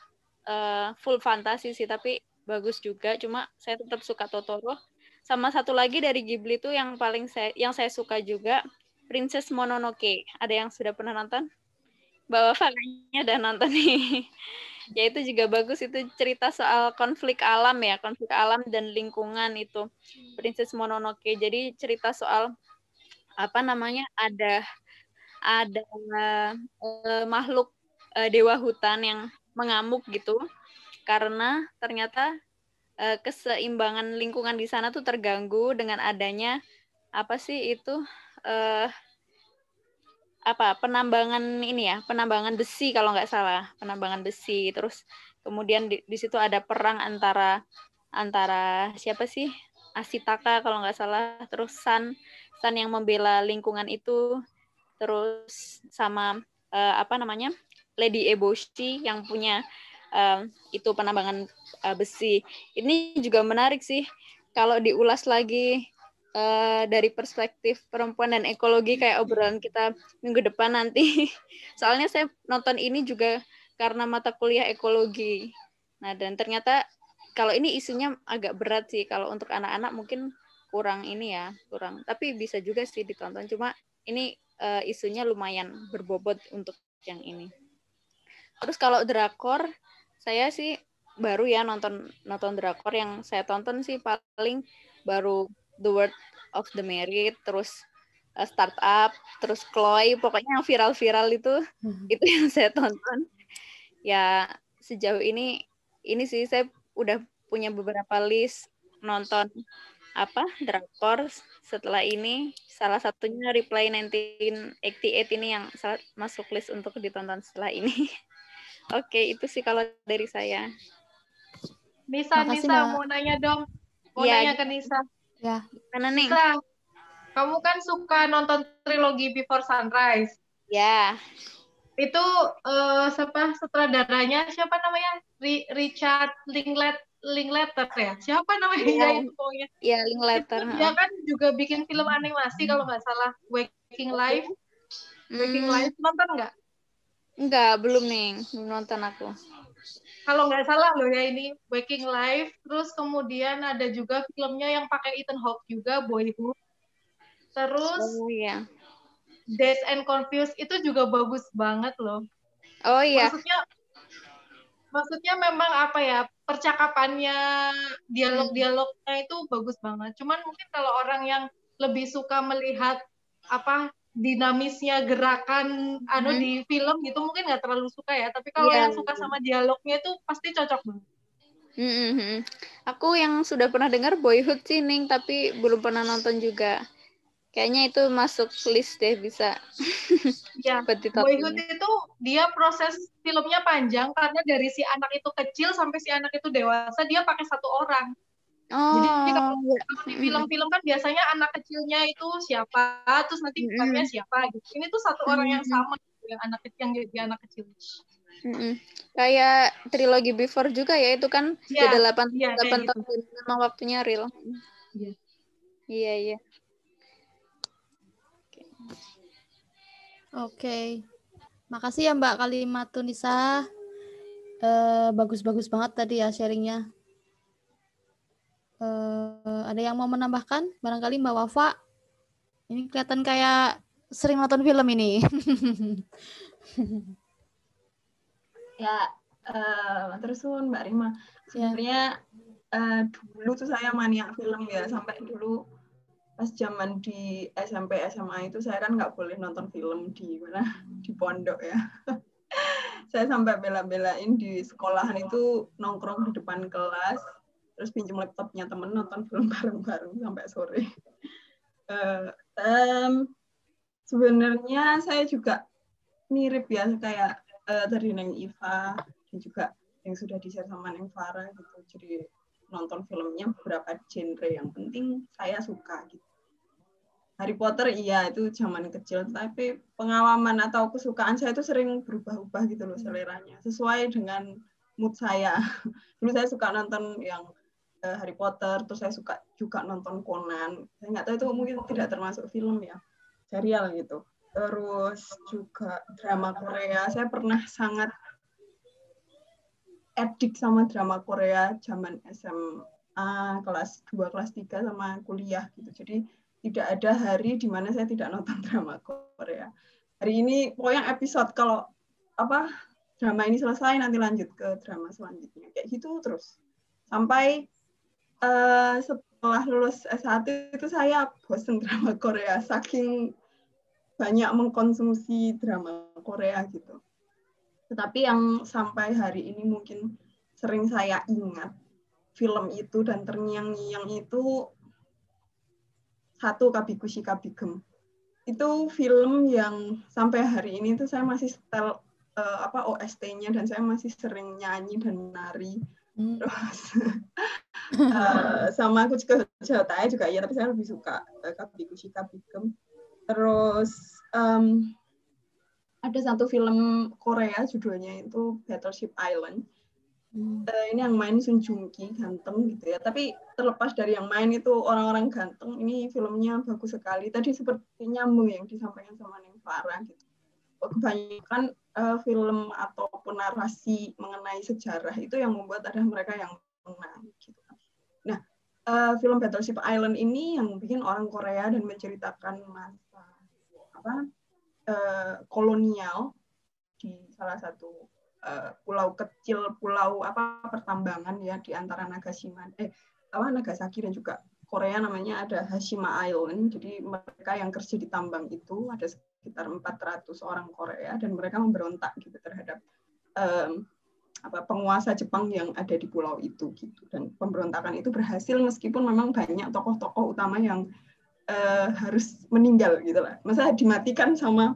full fantasi sih, tapi bagus juga. Cuma saya tetap suka Totoro. Sama satu lagi dari Ghibli itu yang saya suka juga, Princess Mononoke. Ada yang sudah pernah nonton? Mbak Wafa kayaknya udah nonton nih. Ya itu juga bagus, itu cerita soal konflik alam dan lingkungan itu, Princess Mononoke. Jadi cerita soal ada makhluk dewa hutan yang mengamuk gitu karena ternyata keseimbangan lingkungan di sana tuh terganggu dengan adanya penambangan besi kalau nggak salah, penambangan besi. Terus kemudian di situ ada perang antara siapa sih, Ashitaka kalau nggak salah, terus Sun yang membela lingkungan itu, terus sama Lady Eboshi yang punya itu penambangan besi. Ini juga menarik sih kalau diulas lagi dari perspektif perempuan dan ekologi, kayak obrolan kita minggu depan nanti. Soalnya saya nonton ini juga karena mata kuliah ekologi. Nah, dan ternyata kalau ini isunya agak berat sih. Kalau untuk anak-anak mungkin kurang ini ya, kurang. Tapi bisa juga sih ditonton. Cuma ini isunya lumayan berbobot untuk yang ini. Terus kalau drakor, saya sih baru ya nonton drakor. Yang saya tonton sih paling baru The World of the Married, terus Startup, terus Chloe, pokoknya yang viral-viral itu yang saya tonton. Ya sejauh ini sih saya udah punya beberapa list nonton drakor setelah ini. Salah satunya Reply 1988 ini yang masuk list untuk ditonton setelah ini. Oke, itu sih kalau dari saya. Nisa, Makasih, Nisa Mbak. mau nanya dong. Mau Ya, nanya ke Nisa. Ya. Mana nih? Nisa, kamu kan suka nonton trilogi Before Sunrise. Ya. Itu sutradaranya siapa namanya? Richard Linklater ya? Siapa namanya? Ya, Itu pokoknya. ya Linklater. Itu dia kan juga bikin film animasi kalau nggak salah, Waking Life. Waking Life, nonton nggak? Enggak, belum nih. Belum nonton aku. Kalau nggak salah loh ya ini Waking Life. Terus kemudian ada juga filmnya yang pakai Ethan Hawke juga, Boyhood. Terus iya. Dazed and Confused itu juga bagus banget loh. Oh iya. Maksudnya memang apa ya, percakapannya, dialog-dialognya itu bagus banget. Cuman mungkin kalau orang yang lebih suka melihat dinamisnya gerakan di film gitu mungkin nggak terlalu suka ya. Tapi kalau yang suka sama dialognya itu pasti cocok banget. Aku yang sudah pernah dengar Boyhood sih, Ning, tapi belum pernah nonton juga. Kayaknya itu masuk list deh, bisa. Iya, Boyhood itu dia proses filmnya panjang karena dari si anak itu kecil sampai si anak itu dewasa dia pakai satu orang. Jadi kalau di film-film kan biasanya anak kecilnya itu siapa, terus nanti bukannya siapa gitu. Ini tuh satu orang yang sama yang anak kecil yang jadi anak kecil. Kayak trilogi Before juga ya, itu kan sudah 8 tahun memang waktunya real. Iya. Oke. Makasih ya Mbak Kalimatun Nisa. Bagus-bagus banget tadi ya sharingnya. Ada yang mau menambahkan? Barangkali Mbak Wafa. Ini kelihatan kayak sering nonton film ini. Ya, terus Mbak Rima. Sebenarnya dulu tuh saya maniak film ya, sampai dulu pas zaman di SMP SMA itu saya kan nggak boleh nonton film di pondok ya. Saya sampai bela-belain di sekolahan itu nongkrong di depan kelas, terus pinjam laptopnya temen nonton film bareng-bareng sampai sore. Sebenarnya saya juga mirip ya kayak tadi Neng Iva dan juga yang sudah di-share sama Neng Farah gitu. Jadi nonton filmnya beberapa genre, yang penting saya suka gitu. Harry Potter iya itu zaman kecil, tapi pengalaman atau kesukaan saya itu sering berubah-ubah gitu loh seleranya, sesuai dengan mood saya. Dulu saya suka nonton yang Harry Potter, terus saya suka juga nonton Conan. Saya nggak tahu itu mungkin tidak termasuk film ya, serial gitu. Terus juga drama Korea, saya pernah sangat edik sama drama Korea zaman SMA kelas 2, kelas 3 sama kuliah gitu. Jadi tidak ada hari di mana saya tidak nonton drama Korea. Hari ini pokoknya episode kalau drama ini selesai nanti lanjut ke drama selanjutnya. Kayak gitu terus. Sampai setelah lulus S1 itu saya bosen drama Korea saking banyak mengkonsumsi drama Korea gitu. Tetapi yang sampai hari ini mungkin sering saya ingat film itu dan terngiang-ngiang itu satu Kabikushi Kabigem. Itu film yang sampai hari ini tuh saya masih setel OST-nya dan saya masih sering nyanyi dan menari. Terus sama aku juga Jawa juga ya, tapi saya lebih suka Kabikushi Kabigem. Terus ada satu film Korea judulnya itu Battleship Island. Ini yang main Sun Joong Ki, ganteng gitu ya. Tapi terlepas dari yang main itu orang-orang ganteng, ini filmnya bagus sekali. Tadi seperti nyambung yang disampaikan sama Neng Farah gitu. Kebanyakan film ataupun narasi mengenai sejarah itu yang membuat ada mereka yang menang. Gitu. Nah, film Battleship Island ini yang bikin orang Korea dan menceritakan masa kolonial di salah satu pulau kecil, pulau pertambangan ya di antara Nagasaki dan juga Korea, namanya ada Hashima Island. Jadi mereka yang kerja di tambang itu ada sekitar 400 orang Korea dan mereka memberontak gitu terhadap penguasa Jepang yang ada di pulau itu gitu. Dan pemberontakan itu berhasil meskipun memang banyak tokoh-tokoh utama yang harus meninggal gitu lah. Masa dimatikan sama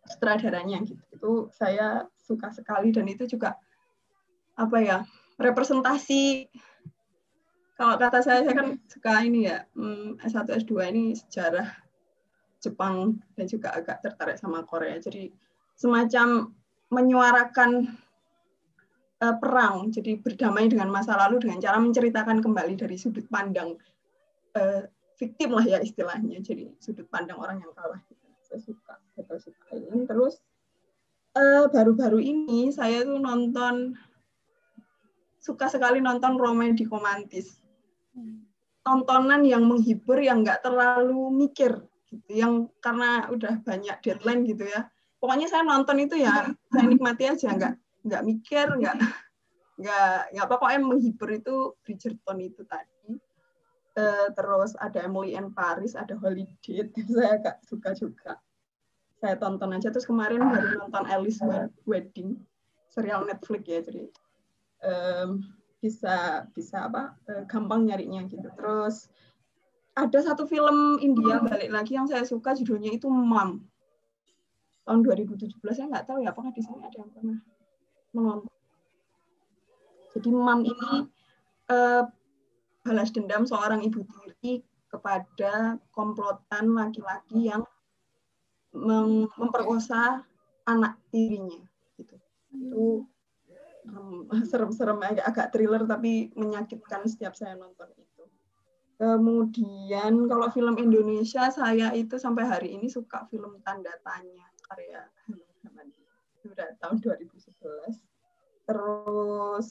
sutradaranya gitu. Itu saya suka sekali dan itu juga representasi, kalau kata saya kan suka ini ya, S1 S2 ini sejarah Jepang dan juga agak tertarik sama Korea. Jadi semacam menyuarakan perang, jadi berdamai dengan masa lalu dengan cara menceritakan kembali dari sudut pandang fiktif lah ya istilahnya, jadi sudut pandang orang yang kalah. Saya suka ini. Terus baru-baru ini saya tuh suka sekali nonton komedi romantis, tontonan yang menghibur, yang nggak terlalu mikir gitu, yang karena udah banyak deadline gitu ya. Pokoknya saya nonton itu ya saya nikmati aja, nggak mikir, nggak pokoknya menghibur. Itu Bridgerton itu tadi. Terus ada Emily in Paris, ada Holiday, saya agak suka juga. Saya tonton aja. Terus kemarin baru nonton Alice Wedding, serial Netflix ya, jadi bisa gampang nyarinya gitu. Terus ada satu film India balik lagi yang saya suka, judulnya itu Mom, tahun 2017. Saya nggak tahu ya apakah di sini ada yang pernah menonton. Jadi Mom ini balas dendam seorang ibu tiri kepada komplotan laki-laki yang memperkosa anak tirinya gitu. Itu serem-serem, agak thriller tapi menyakitkan setiap saya nonton itu. Kemudian kalau film Indonesia, saya itu sampai hari ini suka film Tanda Tanya karya Hanung itu udah tahun 2011. Terus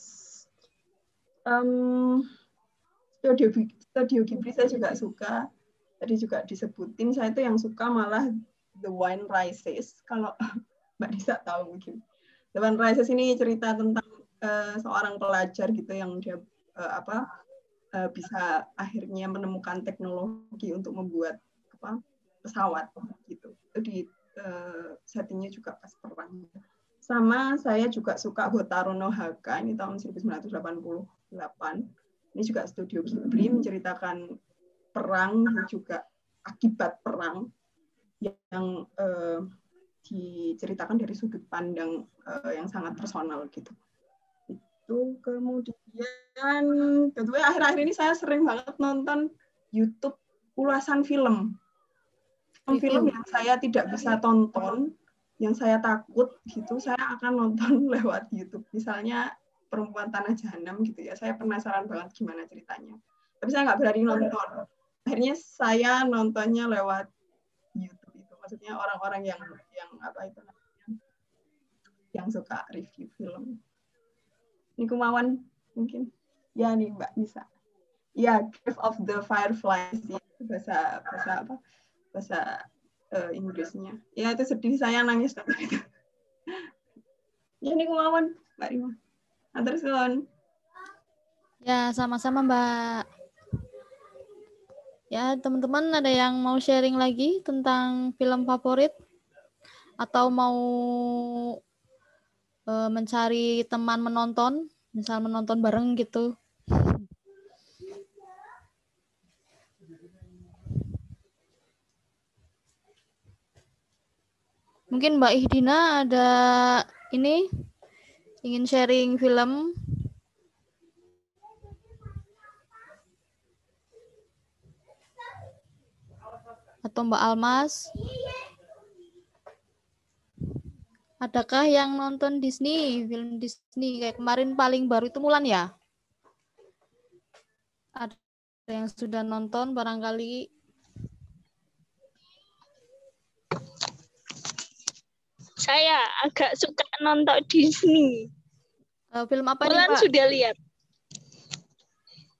Studio Ghibli saya juga suka. Tadi juga disebutin, saya itu yang suka malah The Wind Rises. Kalau Mbak Nisa tahu mungkin. The Wind Rises ini cerita tentang seorang pelajar gitu yang dia bisa akhirnya menemukan teknologi untuk membuat pesawat gitu. Itu di settingnya juga pas perang. Sama saya juga suka Hotaru no Haka, ini tahun 1988. Ini juga Studio Ghibli, menceritakan perang dan juga akibat perang yang diceritakan dari sudut pandang yang sangat personal gitu. Itu kemudian kedua, akhir-akhir ini saya sering banget nonton YouTube ulasan film yang saya tidak bisa tonton, yang saya takut gitu, saya akan nonton lewat YouTube. Misalnya Perempuan Tanah Jahanam gitu ya, saya penasaran banget gimana ceritanya, tapi saya nggak berani nonton. Akhirnya saya nontonnya lewat YouTube itu, maksudnya orang-orang yang yang suka review film. Ini Kumawan mungkin ya, nih Mbak Nisa ya, Grave of the Fireflies ya, bahasa Inggrisnya ya, itu sedih, saya nangis nonton itu. Ya, ini Kumawan Mbak Rima. Terus ya, sama-sama Mbak. Ya, teman-teman ada yang mau sharing lagi tentang film favorit atau mau mencari teman menonton, misal menonton bareng gitu. Mungkin Mbak Ihdina ada ini ingin sharing film. Atau Mbak Almas? Adakah yang nonton Disney, film Disney kayak kemarin paling baru itu Mulan ya? Ada yang sudah nonton barangkali? Saya agak suka nonton Disney. Film apa nih, Mulan Mbak? sudah lihat.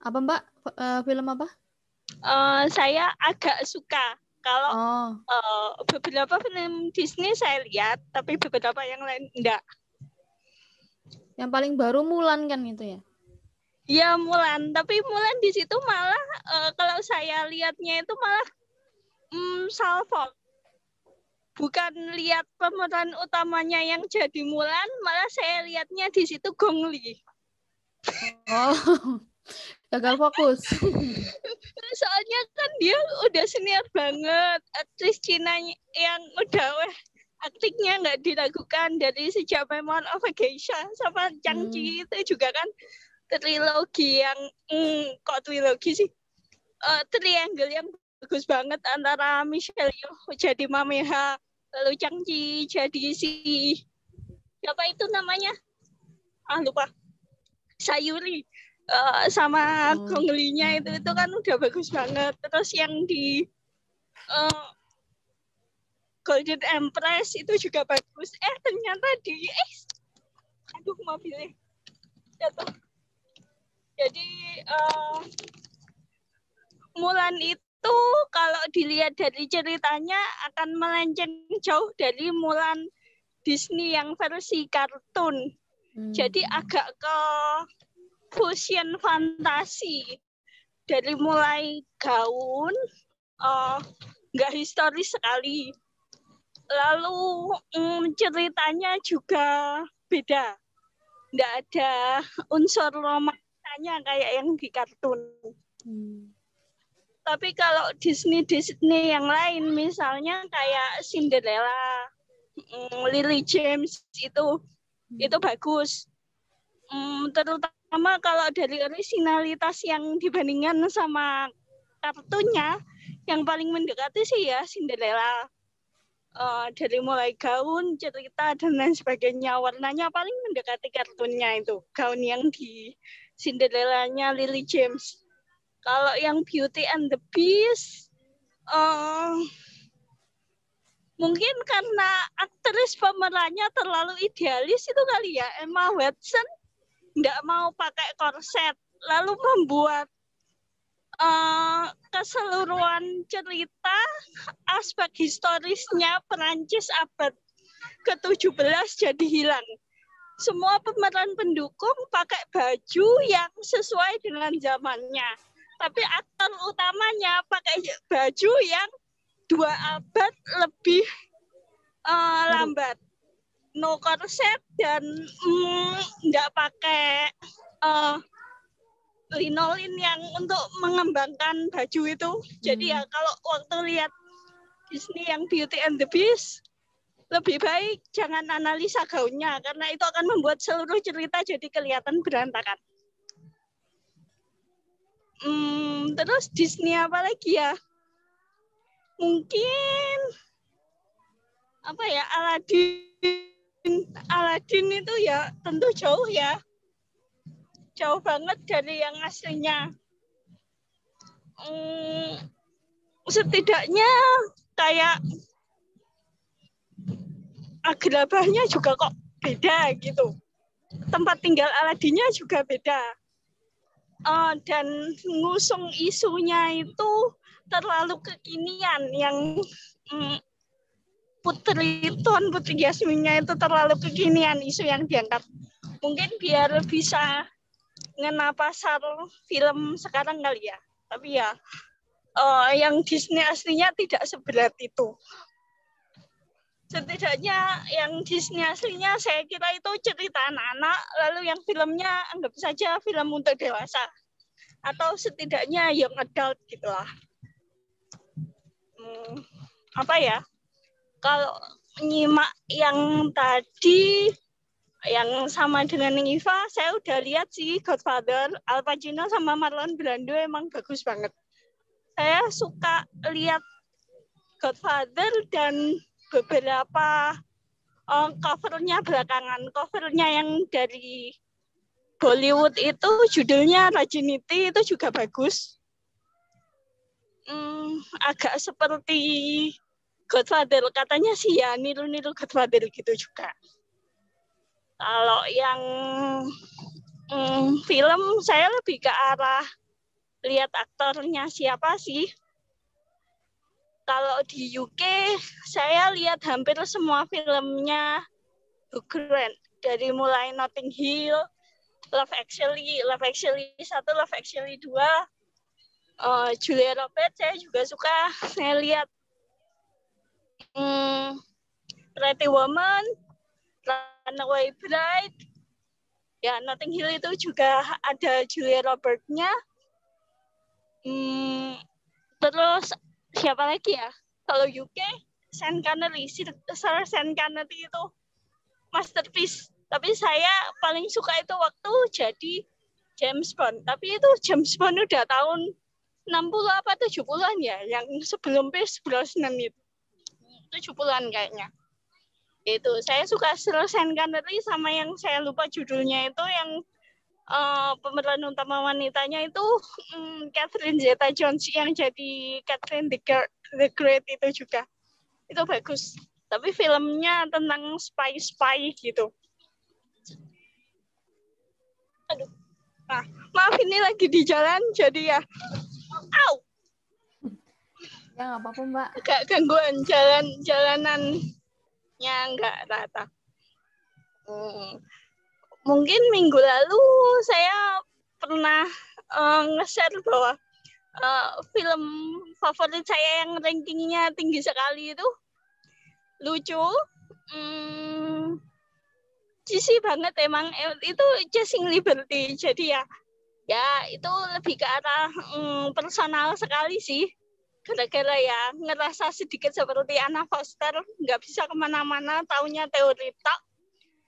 Apa, Mbak? Film apa? Saya agak suka. Kalau Oh, beberapa film Disney saya lihat, tapi beberapa yang lain enggak. yang paling baru Mulan kan itu ya? Ya Mulan, tapi Mulan di situ malah kalau saya lihatnya itu malah salvo. Bukan lihat pemeran utamanya yang jadi Mulan, malah saya lihatnya di situ Gong Li. Oh, gagal fokus. Soalnya kan dia udah senior banget, aktris Cina yang udah aktingnya nggak diragukan dari sejak Memoir of a Geisha sama Chang-Chi itu juga kan trilogi yang kok trilogi sih, triangle yang bagus banget antara Michelle Yeoh jadi Mameha, lalu Chang-Chi jadi si siapa itu namanya lupa, Sayuri, sama Gong Li-nya itu kan udah bagus banget. Terus yang di Golden Empress itu juga bagus. Ternyata di aduh mobilnya jatuh. Jadi Mulan itu kalau dilihat dari ceritanya akan melenceng jauh dari Mulan Disney yang versi kartun. Jadi agak ke fusion fantasi. Dari mulai gaun, nggak historis sekali. Lalu ceritanya juga beda. Nggak ada unsur romansanya kayak yang di kartun. Tapi kalau Disney yang lain, misalnya kayak Cinderella, Lily James itu bagus. Terutama kalau dari originalitas yang dibandingkan sama kartunya, yang paling mendekati sih ya Cinderella. Dari mulai gaun, cerita, dan lain sebagainya. Warnanya paling mendekati kartunnya itu. Gaun yang di Cinderella-nya Lily James. Kalau yang Beauty and the Beast, mungkin karena aktris pemerannya terlalu idealis itu kali ya. Emma Watson nggak mau pakai korset. Lalu membuat keseluruhan cerita aspek historisnya Perancis abad ke-17 jadi hilang. Semua pemeran pendukung pakai baju yang sesuai dengan zamannya. Tapi aktor utamanya pakai baju yang 2 abad lebih lambat. No korset dan nggak pakai linolin yang untuk mengembangkan baju itu. Jadi ya kalau waktu lihat Disney yang Beauty and the Beast, lebih baik jangan analisa gaunnya karena itu akan membuat seluruh cerita jadi kelihatan berantakan. Terus Disney apa lagi ya? Mungkin apa ya, Aladdin itu ya tentu jauh ya. Jauh banget dari yang aslinya. Setidaknya kayak agrabahnya juga kok beda gitu. Tempat tinggal Aladinnya juga beda. Dan ngusung isunya itu terlalu kekinian. Yang Putri Yasminnya itu terlalu kekinian isu yang diangkat. Mungkin biar bisa ngena pasar film sekarang kali ya. Tapi ya yang Disney aslinya tidak seberat itu. Setidaknya yang Disney aslinya saya kira itu cerita anak-anak, lalu yang filmnya anggap saja film untuk dewasa. Atau setidaknya young adult gitulah. Apa ya? Kalau nyimak yang tadi yang sama dengan Iva, saya udah lihat sih Godfather, Al Pacino sama Marlon Brando emang bagus banget. Saya suka lihat Godfather dan beberapa covernya belakangan. Covernya yang dari Bollywood itu judulnya Rajiniti itu juga bagus. Agak seperti Godfather, katanya sih ya niru-niru Godfather gitu juga. Kalau yang film saya lebih ke arah lihat aktornya siapa sih. Kalau di UK saya lihat hampir semua filmnya Hugh Grant, dari mulai Notting Hill, Love Actually 1, Love Actually 2, Julia Roberts saya juga suka. Saya lihat Pretty Woman, Runaway Bride, ya Notting Hill itu juga ada Julia Roberts-nya. Terus siapa lagi ya? Kalau UK, Sean Connery, Sir Sean Connery itu masterpiece. Tapi saya paling suka itu waktu jadi James Bond. Tapi itu James Bond udah tahun 60 apa 70-an ya, yang sebelum Pierce Brosnan itu. 70-an kayaknya. Itu saya suka Sir Sean Connery, sama yang saya lupa judulnya itu yang pemeran utama wanitanya itu Catherine Zeta-Jones yang jadi Catherine the Great itu juga. Itu bagus. Tapi filmnya tentang spy gitu. Aduh. Nah, maaf ini lagi di jalan jadi ya. Au. Ya nggak apa-apa Mbak. Agak gangguan jalanannya nggak rata. Mungkin minggu lalu saya pernah nge-share bahwa film favorit saya yang rankingnya tinggi sekali itu lucu, cheesy banget emang, itu Chasing Liberty. Jadi ya itu lebih ke arah personal sekali sih. Gara-gara ya ngerasa sedikit seperti Anna Foster, nggak bisa kemana-mana, taunya teori tok.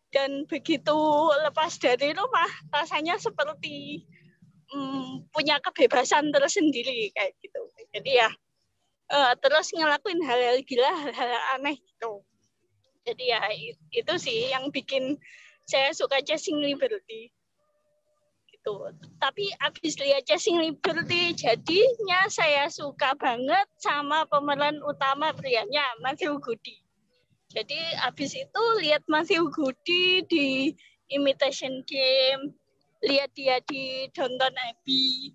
Dan begitu lepas dari rumah, rasanya seperti punya kebebasan tersendiri kayak gitu. Jadi ya terus ngelakuin hal-hal gila, hal-hal aneh gitu. Jadi ya itu sih yang bikin saya suka Chasing Liberty. Gitu. Tapi abis lihat Chasing Liberty, jadinya saya suka banget sama pemeran utama prianya, Matthew Goody. Jadi abis itu lihat Matthew Goody di Imitation Game, lihat dia di Downton Abbey,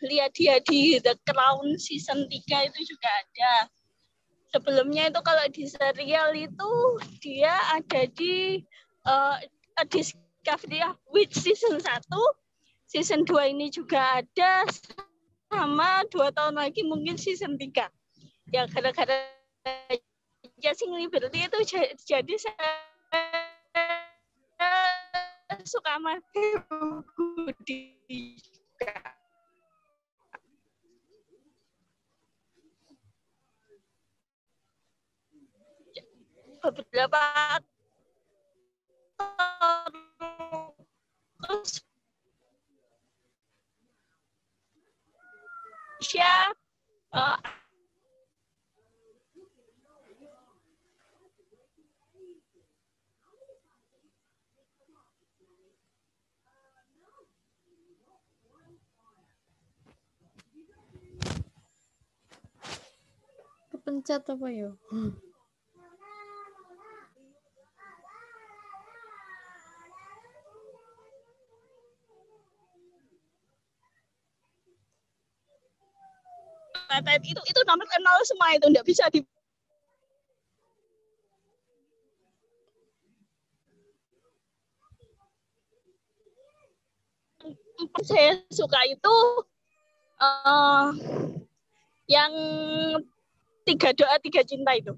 lihat dia di The Crown season 3 itu juga ada. Sebelumnya itu kalau di serial itu dia ada di Discovery of Witch season 1, season 2 ini juga ada, sama 2 tahun lagi mungkin season 3. Ya gara-gara Chasing Liberty itu jadi saya suka Matthew Goody juga. Beberapa Kepencet apa ya? itu nomor 0 semua, itu nggak bisa di saya suka itu yang 3 doa 3 cinta itu,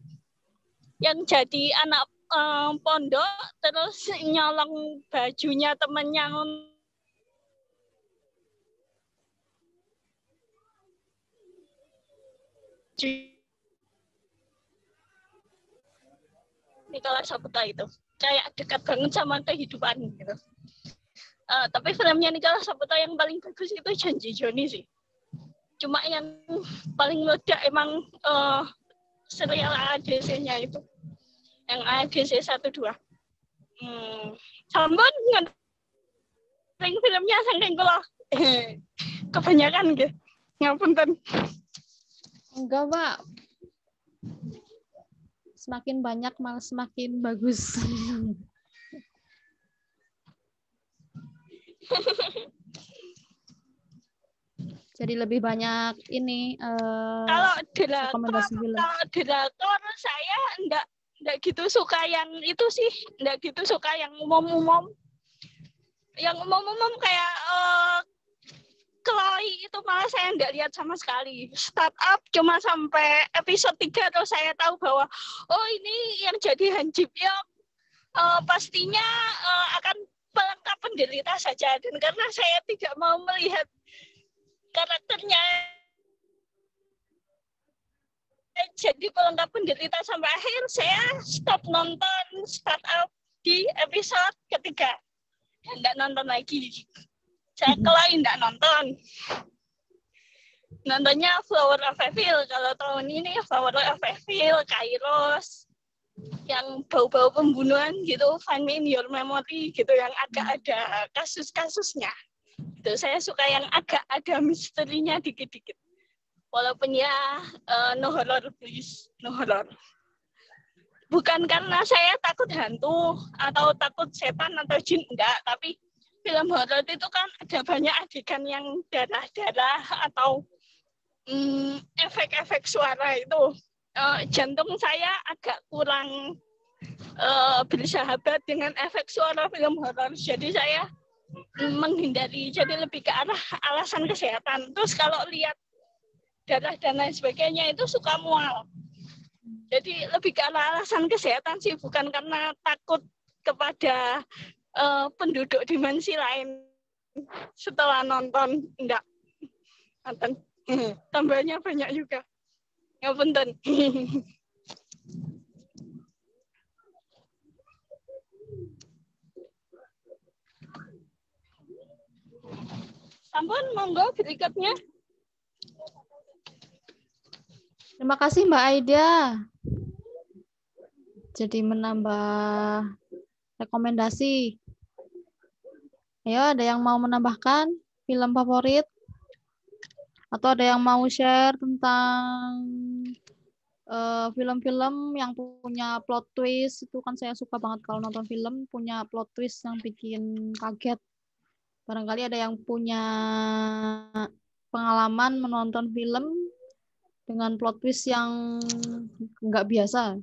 yang jadi anak pondok terus nyolong bajunya temennya. Nicholas Saputra itu kayak dekat banget sama kehidupan gitu. Tapi filmnya Nicholas Saputra yang paling bagus itu Janji Joni sih. Cuma yang paling meledak emang serial AADC-nya itu, yang AADC 1-2. Sampun ngering filmnya saking kula kebanyakan nggih. Ngapunten. Enggak, Pak. Semakin banyak malah semakin bagus. Jadi lebih banyak ini Kalau rekomendasi film. drakor saya enggak gitu suka yang itu sih, enggak gitu suka yang umum-umum. Yang umum-umum kayak Chloe itu malah saya enggak lihat sama sekali. Startup cuma sampai episode 3 terus saya tahu bahwa oh ini yang jadi Han Ji Pyong pastinya akan pelengkap penderita saja, dan karena saya tidak mau melihat karakternya jadi pelengkap penderita sampai akhir, saya stop nonton Startup di episode ketiga. Nggak nonton lagi. Saya Chloe nggak nonton. Nontonnya Flower of Evil. Kalau tahun ini Flower of Evil, Kairos, yang bau-bau pembunuhan gitu, Find Me in Your Memory gitu, yang agak ada kasus-kasusnya. Itu saya suka yang agak ada misterinya dikit-dikit. Walaupun ya no horror please, no horror. Bukan karena saya takut hantu atau takut setan atau jin, enggak, tapi film horor itu kan ada banyak adegan yang darah-darah atau efek-efek suara itu. Jantung saya agak kurang bersahabat dengan efek suara film horor, jadi saya menghindari, jadi lebih ke arah alasan kesehatan. Terus kalau lihat darah dan lain sebagainya itu suka mual. Jadi lebih ke arah alasan kesehatan sih, bukan karena takut kepada penduduk dimensi lain setelah nonton, enggak. Tambahnya banyak juga. Ya punten. Sampun, monggo berikutnya. Terima kasih Mbak Aida. Jadi menambah rekomendasi. Ayo, ada yang mau menambahkan film favorit? Atau ada yang mau share tentang film-film yang punya plot twist? Itu kan saya suka banget kalau nonton film punya plot twist yang bikin kaget. Barangkali ada yang punya pengalaman menonton film dengan plot twist yang nggak biasa.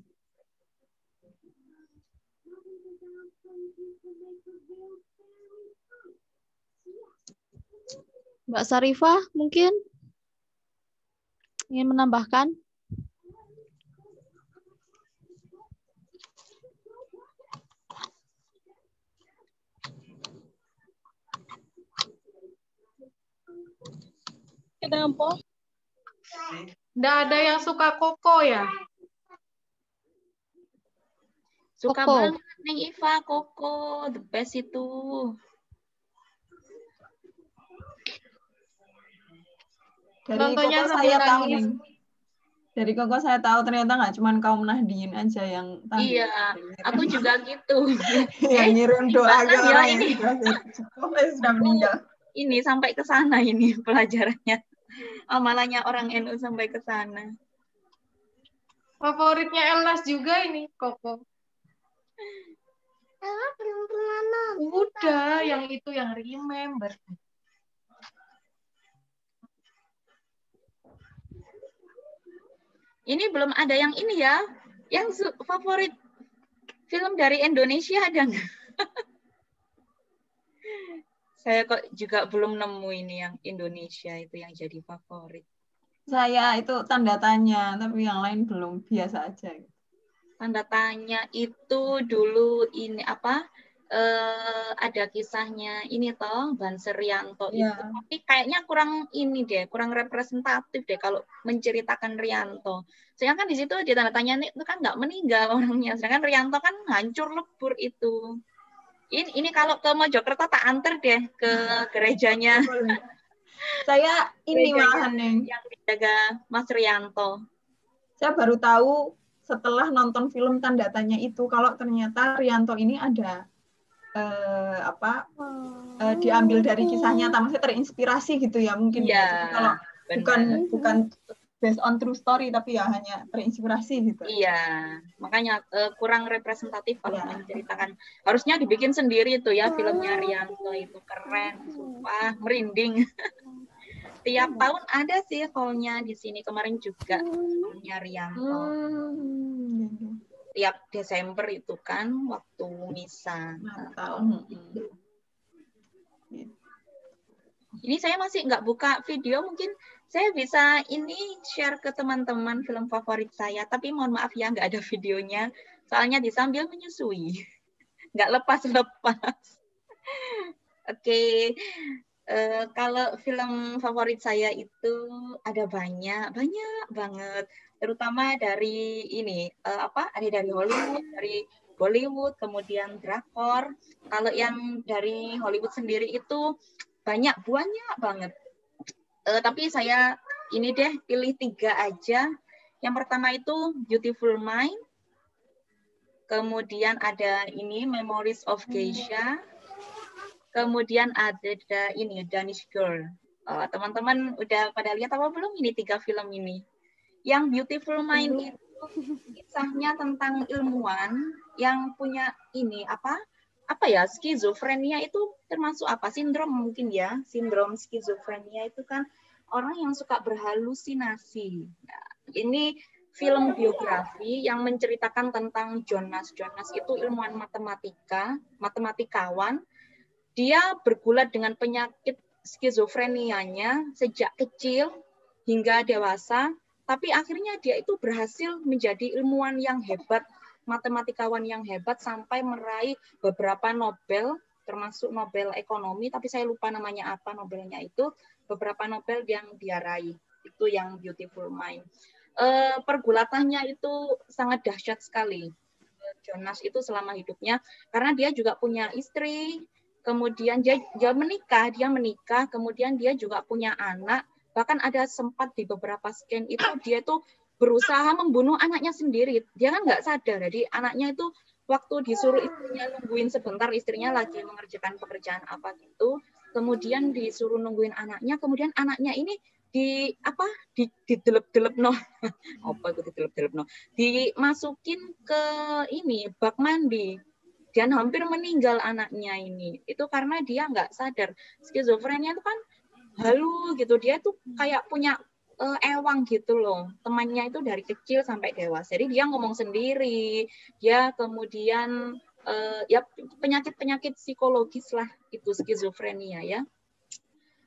Mbak Sarifah mungkin ingin menambahkan? Kenapa? Nggak ada yang suka Koko ya? Suka Koko. banget Neng Iva, Koko, the best itu. Dari Nontonnya Koko sambil saya tahu nangis. nih. Dari Koko saya tahu ternyata nggak cuma kaum Nahdien aja yang tahu. Iya, aku juga gitu. Yang ngirim doa ke bahkan ya orang ini. yang sudah meninggal. Ini sampai ke sana ini pelajarannya. Amalannya orang NU sampai ke sana. Favoritnya Elnas juga ini, Koko. Udah, yang itu yang Remember. Ini belum ada yang ini ya. Yang favorit film dari Indonesia ada nggak? Saya kok juga belum nemu ini yang Indonesia itu yang jadi favorit. Saya itu tanda tanya, tapi yang lain belum, biasa aja. Tanda tanya itu dulu ini apa? Ada kisahnya ini toh Banser Rianto itu, tapi kayaknya kurang ini deh, kurang representatif deh kalau menceritakan Rianto. Sedangkan di situ di tanda tanya itu kan nggak meninggal orangnya, sedangkan Rianto kan hancur lebur itu. Ini kalau ke Mojokerto tak anter deh ke gerejanya. Saya ini malahan yang dijaga Mas Rianto. Saya baru tahu setelah nonton film Tanda Tanya itu kalau ternyata Rianto ini ada diambil dari kisah nyata, maksudnya terinspirasi gitu ya mungkin. Iya, Jadi kalau bukan based on true story tapi ya hanya terinspirasi gitu. Iya, makanya kurang representatif kalau menceritakan. Harusnya dibikin sendiri itu ya filmnya Rianto itu keren, sumpah merinding. Tiap tahun ada sih hall-nya di sini, kemarin juga hall-nya Rianto. Tiap Desember itu kan waktu misa Natal. Ini saya masih nggak buka video, mungkin saya bisa ini share ke teman-teman film favorit saya, tapi mohon maaf ya nggak ada videonya, soalnya disambil menyusui, nggak lepas-lepas. Oke. Kalau film favorit saya itu ada banyak banget, terutama dari ini ada dari Hollywood, dari Bollywood, kemudian drakor. Kalau yang dari Hollywood sendiri itu banyak banget. Tapi saya ini deh pilih 3 aja. Yang pertama itu Beautiful Mind, kemudian ada ini Memories of Geisha, kemudian ada ini Danish Girl. Teman-teman udah pada lihat apa belum ini 3 film ini? Yang Beautiful Mind itu kisahnya tentang ilmuwan yang punya ini apa ya, skizofrenia itu termasuk apa? Sindrom mungkin ya. Sindrom skizofrenia itu kan orang yang suka berhalusinasi. Nah, ini film biografi yang menceritakan tentang Jonas. Jonas itu ilmuwan matematikawan. Dia bergulat dengan penyakit skizofrenianya sejak kecil hingga dewasa, tapi akhirnya dia itu berhasil menjadi ilmuwan yang hebat, matematikawan yang hebat sampai meraih beberapa Nobel, termasuk Nobel ekonomi, tapi saya lupa namanya apa Nobelnya itu, beberapa Nobel yang dia raih. Itu yang Beautiful Mind. Pergulatannya itu sangat dahsyat sekali. Jonas itu selama hidupnya, karena dia juga punya istri, kemudian dia menikah, kemudian dia juga punya anak, bahkan ada sempat di beberapa scan itu dia tuh berusaha membunuh anaknya sendiri. Dia kan nggak sadar, jadi anaknya itu waktu disuruh istrinya nungguin sebentar, istrinya lagi mengerjakan pekerjaan apa gitu, kemudian disuruh nungguin anaknya, kemudian anaknya ini didelep-delep dimasukin ke ini bak mandi dan hampir meninggal anaknya ini. Itu karena dia nggak sadar skizofrenia itu kan halu gitu, dia tuh kayak punya ewang gitu loh, temannya itu dari kecil sampai dewasa, jadi dia ngomong sendiri, dia kemudian ya penyakit psikologis lah itu skizofrenia ya.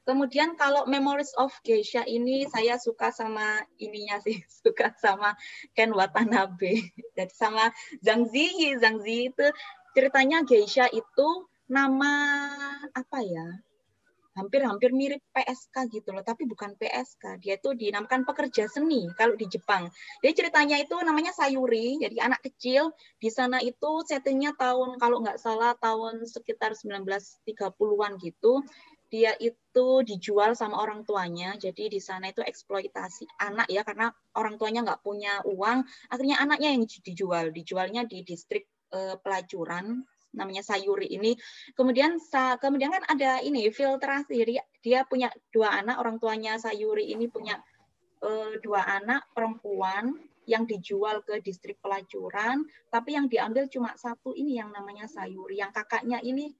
Kemudian kalau Memories of Geisha ini saya suka sama ininya sih, suka sama Ken Watanabe dan sama Zhang Ziyi. Zhang Ziyi itu ceritanya Geisha itu nama apa ya? Hampir mirip PSK gitu loh, tapi bukan PSK. Dia itu dinamakan pekerja seni kalau di Jepang. Jadi ceritanya itu namanya Sayuri, jadi anak kecil. Di sana itu settingnya tahun, kalau nggak salah, tahun sekitar 1930-an gitu. Dia itu dijual sama orang tuanya, jadi di sana itu eksploitasi anak ya, karena orang tuanya nggak punya uang, akhirnya anaknya yang dijualnya di distrik pelacuran, namanya Sayuri ini. Kemudian kan ada ini filtrasi, dia punya 2 anak, orang tuanya Sayuri ini punya 2 anak perempuan yang dijual ke distrik pelacuran, tapi yang diambil cuma 1 ini yang namanya Sayuri, yang kakaknya ini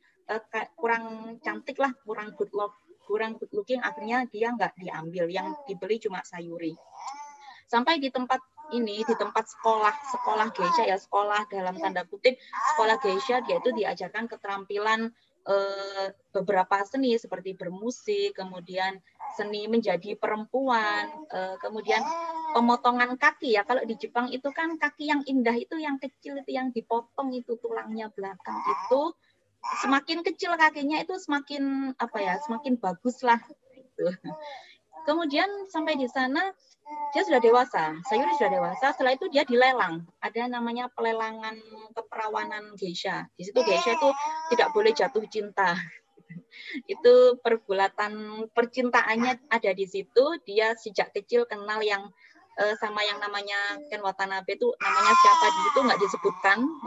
kurang cantik lah, kurang good looking, akhirnya dia nggak diambil, yang dibeli cuma Sayuri. Sampai di tempat sekolah geisha ya, sekolah dalam tanda kutip sekolah geisha, dia itu diajarkan keterampilan beberapa seni seperti bermusik, kemudian seni menjadi perempuan, kemudian pemotongan kaki ya. Kalau di Jepang itu kan kaki yang indah itu yang kecil itu yang dipotong itu tulangnya belakang itu, semakin kecil kakinya itu semakin semakin bagus lah gitu. Kemudian sampai di sana dia sudah dewasa, Sayuri sudah dewasa. Setelah itu dia dilelang, ada namanya pelelangan keperawanan geisha. Di situ geisha itu tidak boleh jatuh cinta. Itu pergulatan percintaannya ada di situ. Dia sejak kecil kenal yang sama yang namanya Ken Watanabe, itu namanya siapa di situ nggak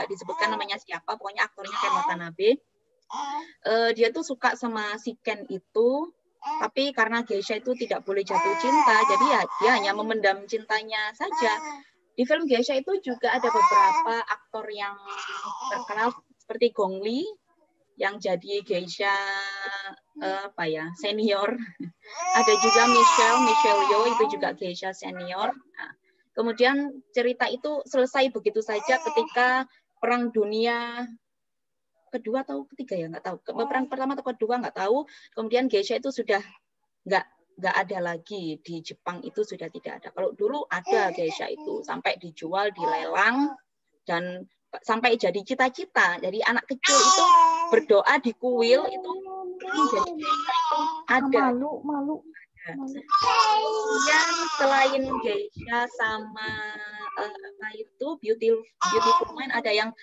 disebutkan namanya siapa, pokoknya aktornya Ken Watanabe. Dia tuh suka sama si Ken itu, tapi Tapi karena geisha itu tidak boleh jatuh cinta, jadi ya dia hanya memendam cintanya saja. Di film geisha itu juga ada beberapa aktor yang terkenal seperti Gong Li yang jadi geisha senior. Ada juga Michelle Yeoh itu juga geisha senior. Nah, kemudian cerita itu selesai begitu saja ketika Perang Dunia kedua atau ketiga ya, nggak tahu. Perang pertama atau kedua nggak tahu. Kemudian geisha itu sudah nggak ada lagi di Jepang, itu sudah tidak ada. Kalau dulu ada geisha itu sampai dijual, dilelang, dan sampai jadi cita-cita. Jadi anak kecil itu berdoa di kuil itu jadi geisha itu ada. Malu. Kemudian selain geisha sama Beautiful Mind, ada yang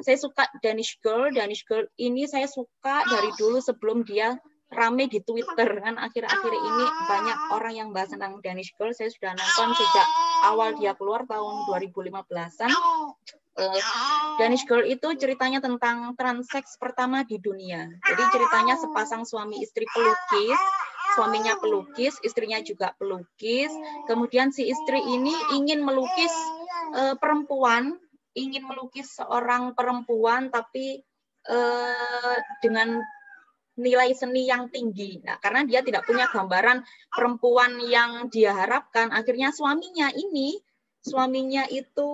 saya suka Danish Girl. Danish Girl ini saya suka dari dulu sebelum dia rame di Twitter kan. Akhir-akhir ini banyak orang yang bahas tentang Danish Girl. Saya sudah nonton sejak awal dia keluar tahun 2015-an. Danish Girl itu ceritanya tentang transeks pertama di dunia. Jadi ceritanya sepasang suami istri pelukis. Suaminya pelukis, istrinya juga pelukis. Kemudian si istri ini ingin melukis perempuan, ingin melukis seorang perempuan tapi dengan nilai seni yang tinggi. Nah, karena dia tidak punya gambaran perempuan yang dia harapkan, akhirnya suaminya itu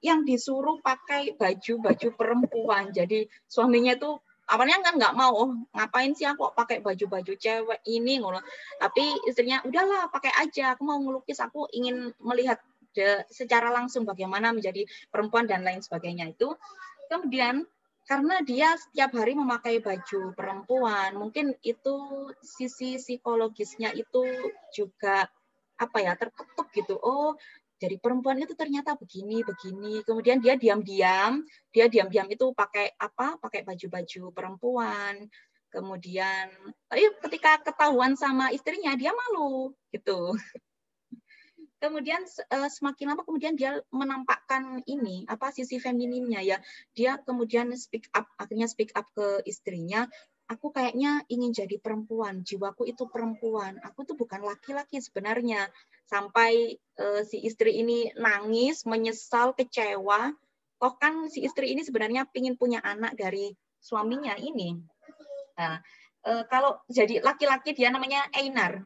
yang disuruh pakai baju perempuan. Jadi suaminya itu awalnya kan nggak mau, ngapain sih aku pakai baju-baju cewek ini, ngono. Tapi istrinya, udahlah pakai aja, aku mau ngelukis, aku ingin melihat secara langsung bagaimana menjadi perempuan dan lain sebagainya itu. Kemudian karena dia setiap hari memakai baju perempuan, mungkin itu sisi psikologisnya itu juga terketuk gitu. Oh, dari perempuan itu ternyata begini. Kemudian dia diam-diam itu pakai baju-baju perempuan. Kemudian ketika ketahuan sama istrinya dia malu gitu. Kemudian semakin lama kemudian dia menampakkan sisi femininnya ya. Dia kemudian akhirnya speak up ke istrinya. Aku kayaknya ingin jadi perempuan, jiwaku itu perempuan. Aku tuh bukan laki-laki sebenarnya. Sampai si istri ini nangis, menyesal, kecewa. Kok kan si istri ini sebenarnya ingin punya anak dari suaminya ini. Nah, kalau jadi laki-laki dia namanya Einar.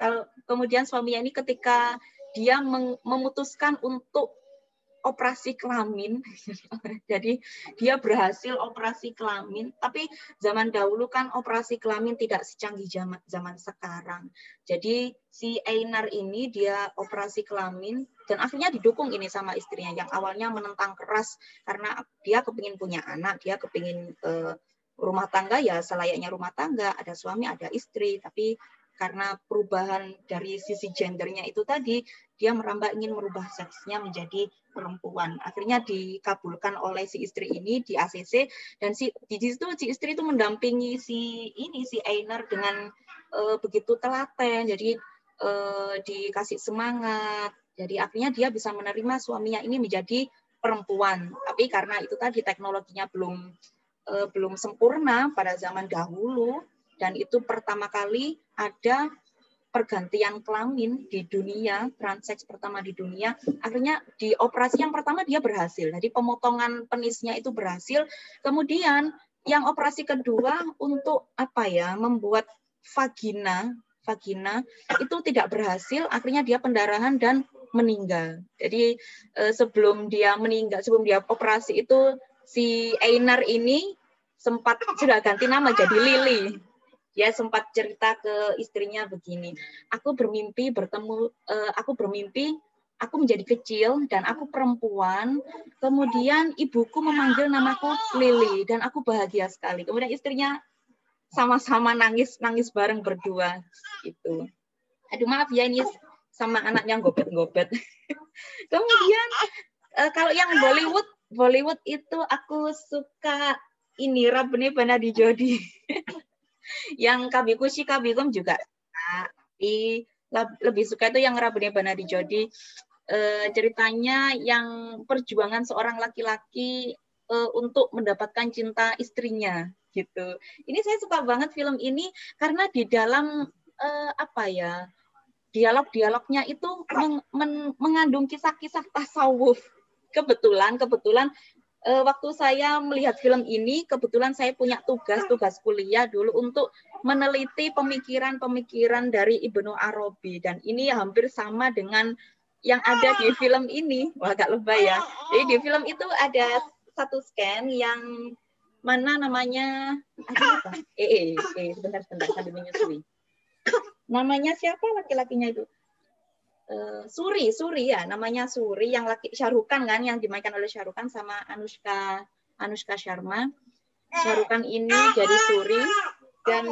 Kalau kemudian suaminya ini ketika dia memutuskan untuk operasi kelamin, jadi dia berhasil operasi kelamin, tapi zaman dahulu kan operasi kelamin tidak secanggih zaman sekarang. Jadi si Einar ini dia operasi kelamin dan akhirnya didukung ini sama istrinya yang awalnya menentang keras karena dia kepingin punya anak, dia kepingin rumah tangga ya selayaknya rumah tangga, ada suami, ada istri, tapi karena perubahan dari sisi gendernya itu tadi, dia ingin merubah seksnya menjadi perempuan. Akhirnya dikabulkan oleh si istri ini di ACC, dan di situ si istri itu mendampingi si Einar dengan begitu telaten, jadi dikasih semangat. Jadi akhirnya dia bisa menerima suaminya ini menjadi perempuan. Tapi karena itu tadi teknologinya belum sempurna pada zaman dahulu, dan itu pertama kali ada pergantian kelamin di dunia, transeks pertama di dunia. Akhirnya di operasi yang pertama dia berhasil. Jadi pemotongan penisnya itu berhasil. Kemudian yang operasi kedua untuk membuat vagina itu tidak berhasil. Akhirnya dia pendarahan dan meninggal. Jadi sebelum dia operasi itu si Einar ini sudah ganti nama jadi Lily. Dia sempat cerita ke istrinya begini, aku bermimpi aku menjadi kecil dan aku perempuan, kemudian ibuku memanggil namaku Lily dan aku bahagia sekali. Kemudian istrinya sama-sama nangis bareng berdua gitu. Aduh maaf ya ini sama anaknya gobet-gobet. Kemudian kalau yang Bollywood itu aku suka ini Rabne Banadi Jodi. Yang Kabikushi Kabigum juga, tapi lebih suka itu yang Rabne Banadi Jodi. Ceritanya yang perjuangan seorang laki-laki untuk mendapatkan cinta istrinya. gitu. Ini saya suka banget film ini karena di dalam apa ya, dialog-dialognya itu mengandung kisah-kisah tasawuf. Kebetulan waktu saya melihat film ini, kebetulan saya punya tugas kuliah dulu untuk meneliti pemikiran-pemikiran dari Ibnu Arabi, dan ini hampir sama dengan yang ada di film ini. Wah, agak lebay ya. Jadi di film itu ada satu scan yang mana namanya, sebentar sambil menyusui. Namanya siapa laki-lakinya itu? Suri ya, namanya Suri, yang laki Syahrukan kan, yang dimainkan oleh Syahrukan sama Anushka Sharma. Syahrukan ini jadi Suri dan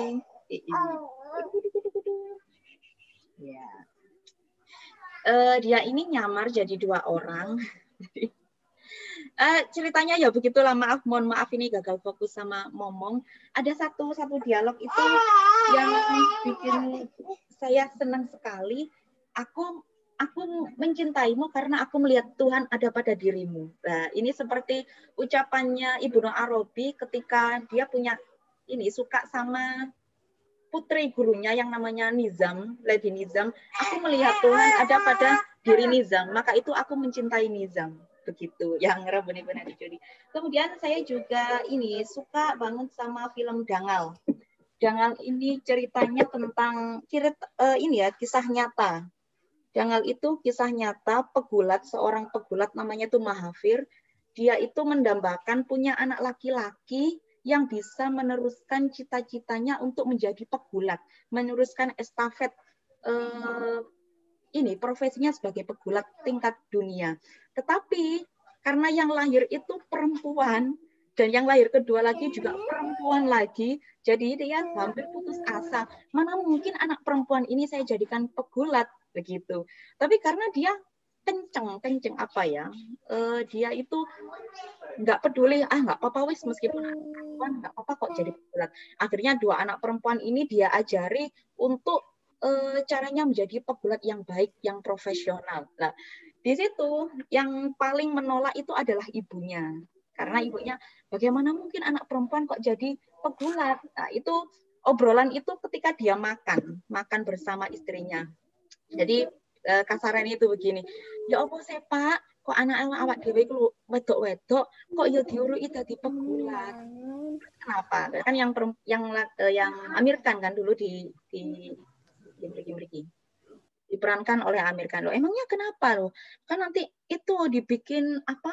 ya. Dia ini nyamar jadi 2 orang. Ceritanya ya begitulah, mohon maaf ini gagal fokus sama ngomong. Ada satu dialog itu yang bikin saya senang sekali. Aku mencintaimu karena aku melihat Tuhan ada pada dirimu. Nah, ini seperti ucapannya Ibnu Arabi ketika dia suka sama putri gurunya yang namanya Nizam, Lady Nizam. Aku melihat Tuhan ada pada diri Nizam, maka itu aku mencintai Nizam. Begitu, yang benar-benar dicuri. Kemudian saya juga suka banget sama film Dangal. Dangal ini ceritanya tentang kisah nyata. Dangal itu kisah nyata seorang pegulat namanya itu Mahafir. Dia itu mendambakan punya anak laki-laki yang bisa meneruskan cita-citanya untuk menjadi pegulat, meneruskan estafet profesinya sebagai pegulat tingkat dunia. Tetapi karena yang lahir itu perempuan dan yang lahir kedua lagi juga perempuan lagi, jadi dia hampir putus asa. Mana mungkin anak perempuan ini saya jadikan pegulat begitu. Tapi karena dia kenceng apa ya, dia itu nggak peduli, nggak apa-apa wis, meskipun anak perempuan nggak apa-apa kok jadi pegulat. Akhirnya 2 anak perempuan ini dia ajari untuk caranya menjadi pegulat yang baik, yang profesional. Nah, di situ yang paling menolak itu adalah ibunya. Karena ibunya, bagaimana mungkin anak perempuan kok jadi pegulat? Nah, itu obrolan itu ketika dia makan bersama istrinya. Jadi kasarannya itu begini, ya apa sih Pak, kok anak awak dhewe iku wedok-wedok kok ya diuruki dadi pegulat. Kenapa? Kan yang Amir Khan kan dulu di diperankan oleh Amir Khan. Loh, emangnya kenapa loh? Kan nanti itu dibikin apa?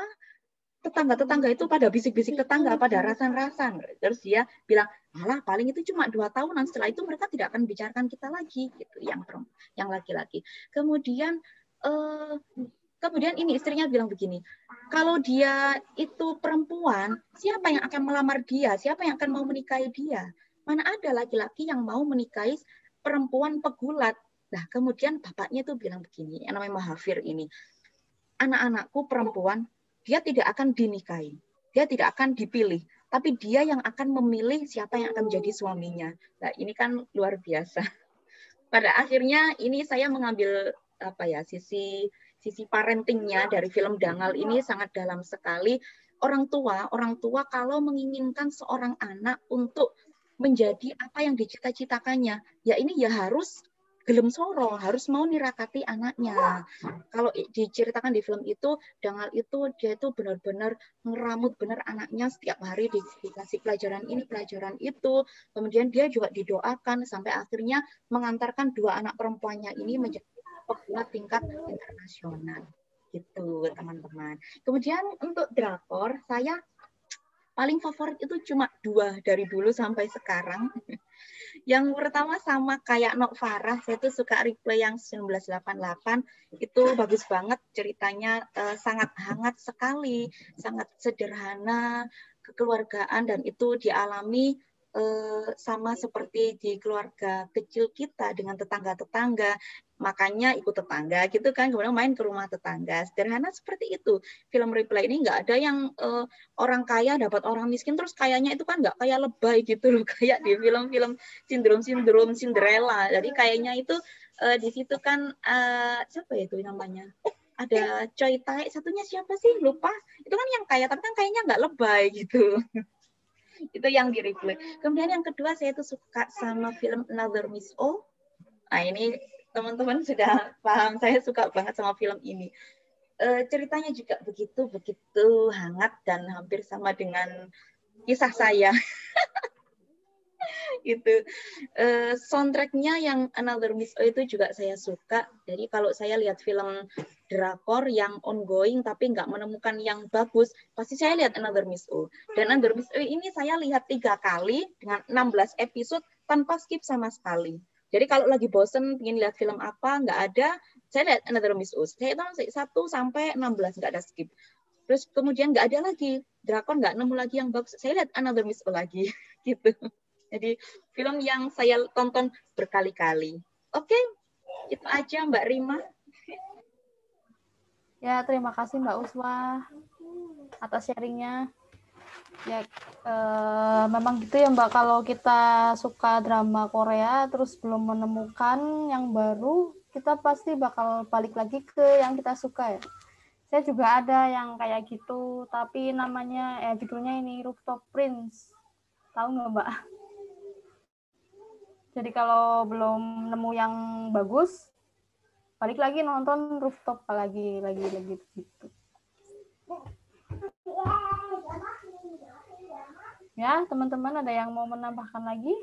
Tetangga-tetangga itu pada bisik-bisik tetangga, pada rasan-rasan. Terus dia bilang, alah paling itu cuma 2 tahunan, setelah itu mereka tidak akan bicarakan kita lagi, gitu, yang laki-laki. Kemudian ini istrinya bilang begini, kalau dia itu perempuan, siapa yang akan melamar dia? Siapa yang akan mau menikahi dia? Mana ada laki-laki yang mau menikahi perempuan pegulat? Nah, kemudian bapaknya itu bilang begini, yang namanya Mahafir ini, anak-anakku perempuan, dia tidak akan dinikahi, dia tidak akan dipilih, tapi dia yang akan memilih siapa yang akan menjadi suaminya. Nah, ini kan luar biasa. Pada akhirnya ini saya mengambil sisi parentingnya dari film Dangal ini sangat dalam sekali. Orang tua kalau menginginkan seorang anak untuk menjadi apa yang dicita-citakannya, ya ini ya harus gelem soro, harus mau nirakati anaknya. Kalau diceritakan di film itu, Dangal itu dia itu benar-benar ngeramut benar anaknya, setiap hari dikasih pelajaran ini, pelajaran itu. Kemudian dia juga didoakan sampai akhirnya mengantarkan 2 anak perempuannya ini menjadi pegulat tingkat internasional. Gitu, teman-teman. Kemudian untuk drakor, saya paling favorit itu cuma 2 dari dulu sampai sekarang. Yang pertama sama kayak Nok Farah, saya tuh suka Replay yang 1988, itu bagus banget ceritanya, sangat hangat sekali, sangat sederhana, kekeluargaan, dan itu dialami sama seperti di keluarga kecil kita dengan tetangga-tetangga, makanya ikut tetangga gitu kan, kemudian main ke rumah tetangga, sederhana seperti itu. Film Replay ini nggak ada yang orang kaya dapat orang miskin terus kayaknya itu kan nggak kayak lebay gitu loh, kayak di film-film sindrom Cinderella. Jadi kayaknya itu di situ kan siapa ya itu namanya, ada Choi Tae, satunya siapa sih lupa, itu kan yang kaya tapi kan kayaknya nggak lebay gitu. Itu yang di review. Kemudian yang kedua saya tuh suka sama film Another Miss O. Nah ini teman-teman sudah paham, saya suka banget sama film ini. Ceritanya juga begitu hangat dan hampir sama dengan kisah saya. Itu soundtracknya yang Another Miss O itu juga saya suka. Jadi kalau saya lihat film drakor yang ongoing tapi nggak menemukan yang bagus, pasti saya lihat Another Miss O. Dan Another Miss O ini saya lihat 3 kali dengan 16 episode tanpa skip sama sekali. Jadi kalau lagi bosen ingin lihat film apa nggak ada, saya lihat Another Miss O. Saya itu 1 sampai 16 nggak ada skip. Terus kemudian nggak ada lagi drakor, nggak nemu lagi yang bagus, saya lihat Another Miss O lagi gitu. Jadi film yang saya tonton berkali-kali. Oke, itu aja Mbak Rima. Ya, terima kasih Mbak Uswa atas sharingnya. Ya, memang gitu ya Mbak, kalau kita suka drama Korea terus belum menemukan yang baru, kita pasti bakal balik lagi ke yang kita suka ya. Saya juga ada yang kayak gitu, tapi namanya judulnya ini Rooftop Prince. Tahu nggak Mbak? Jadi kalau belum nemu yang bagus, balik lagi nonton Rooftop lagi gitu. Ya, teman-teman ada yang mau menambahkan lagi?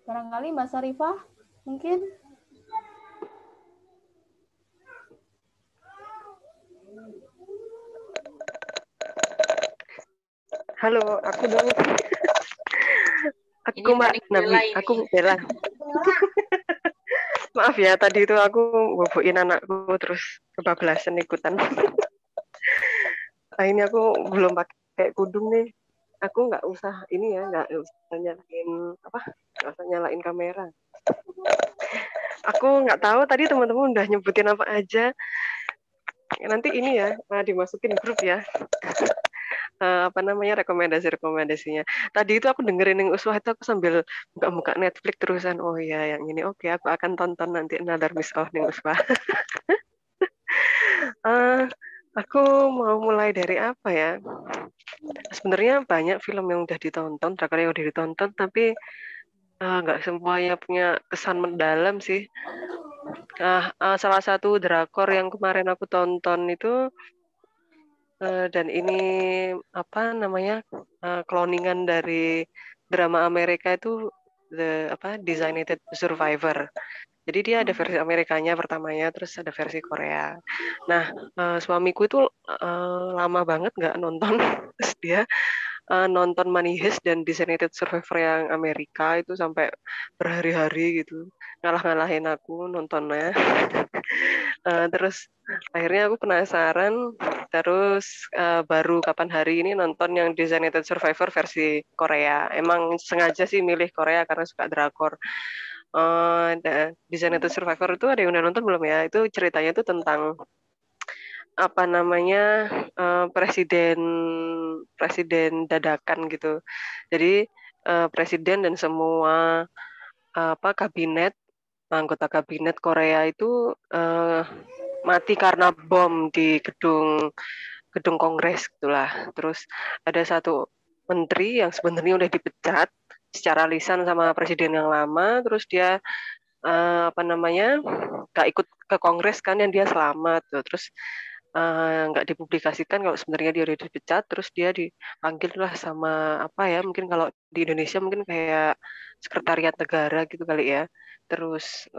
Barangkali Mbak Sarifah mungkin? Halo, aku dong. Aku Mbak Nabi, aku Bella. Maaf ya, tadi itu aku bobokin anakku terus kebablasan ikutan. Nah, ini aku belum pakai kudung nih. Aku nggak usah ini ya, nggak usah nyalain kamera. Aku nggak tahu tadi teman-teman udah nyebutin apa aja. Nanti ini ya, dimasukin grup ya. Rekomendasinya. Tadi itu aku dengerin yang Uswah itu aku sambil buka-buka Netflix terusan. Oh ya, yang ini oke, aku akan tonton nanti Another Miss of ning Uswah. Aku mau mulai dari apa ya? Sebenarnya banyak film yang udah ditonton, drakor yang udah ditonton, tapi nggak semuanya punya kesan mendalam sih. Salah satu drakor yang kemarin aku tonton itu dan ini cloningan dari drama Amerika itu Designated Survivor. Jadi dia ada versi Amerikanya pertamanya, terus ada versi Korea. Nah, suamiku itu lama banget nggak nonton, terus dia nonton Money Heist dan Designated Survivor yang Amerika itu sampai berhari-hari gitu, ngalah-ngalahin aku nontonnya. Terus akhirnya aku penasaran, terus baru kapan hari ini nonton yang Designated Survivor versi Korea. Emang sengaja sih milih Korea karena suka drakor. Designated Survivor itu ada yang udah nonton belum ya? Itu ceritanya itu tentang presiden dadakan gitu. Jadi presiden dan semua anggota kabinet Korea itu mati karena bom di gedung kongres gitulah. Terus ada satu menteri yang sebenarnya udah dipecat secara lisan sama presiden yang lama, terus dia nggak ikut ke kongres kan, yang dia selamat tuh. Terus nggak dipublikasikan kalau sebenarnya dia udah dipecat, terus dia dipanggil lah sama mungkin kalau di Indonesia mungkin kayak sekretariat negara gitu kali ya, terus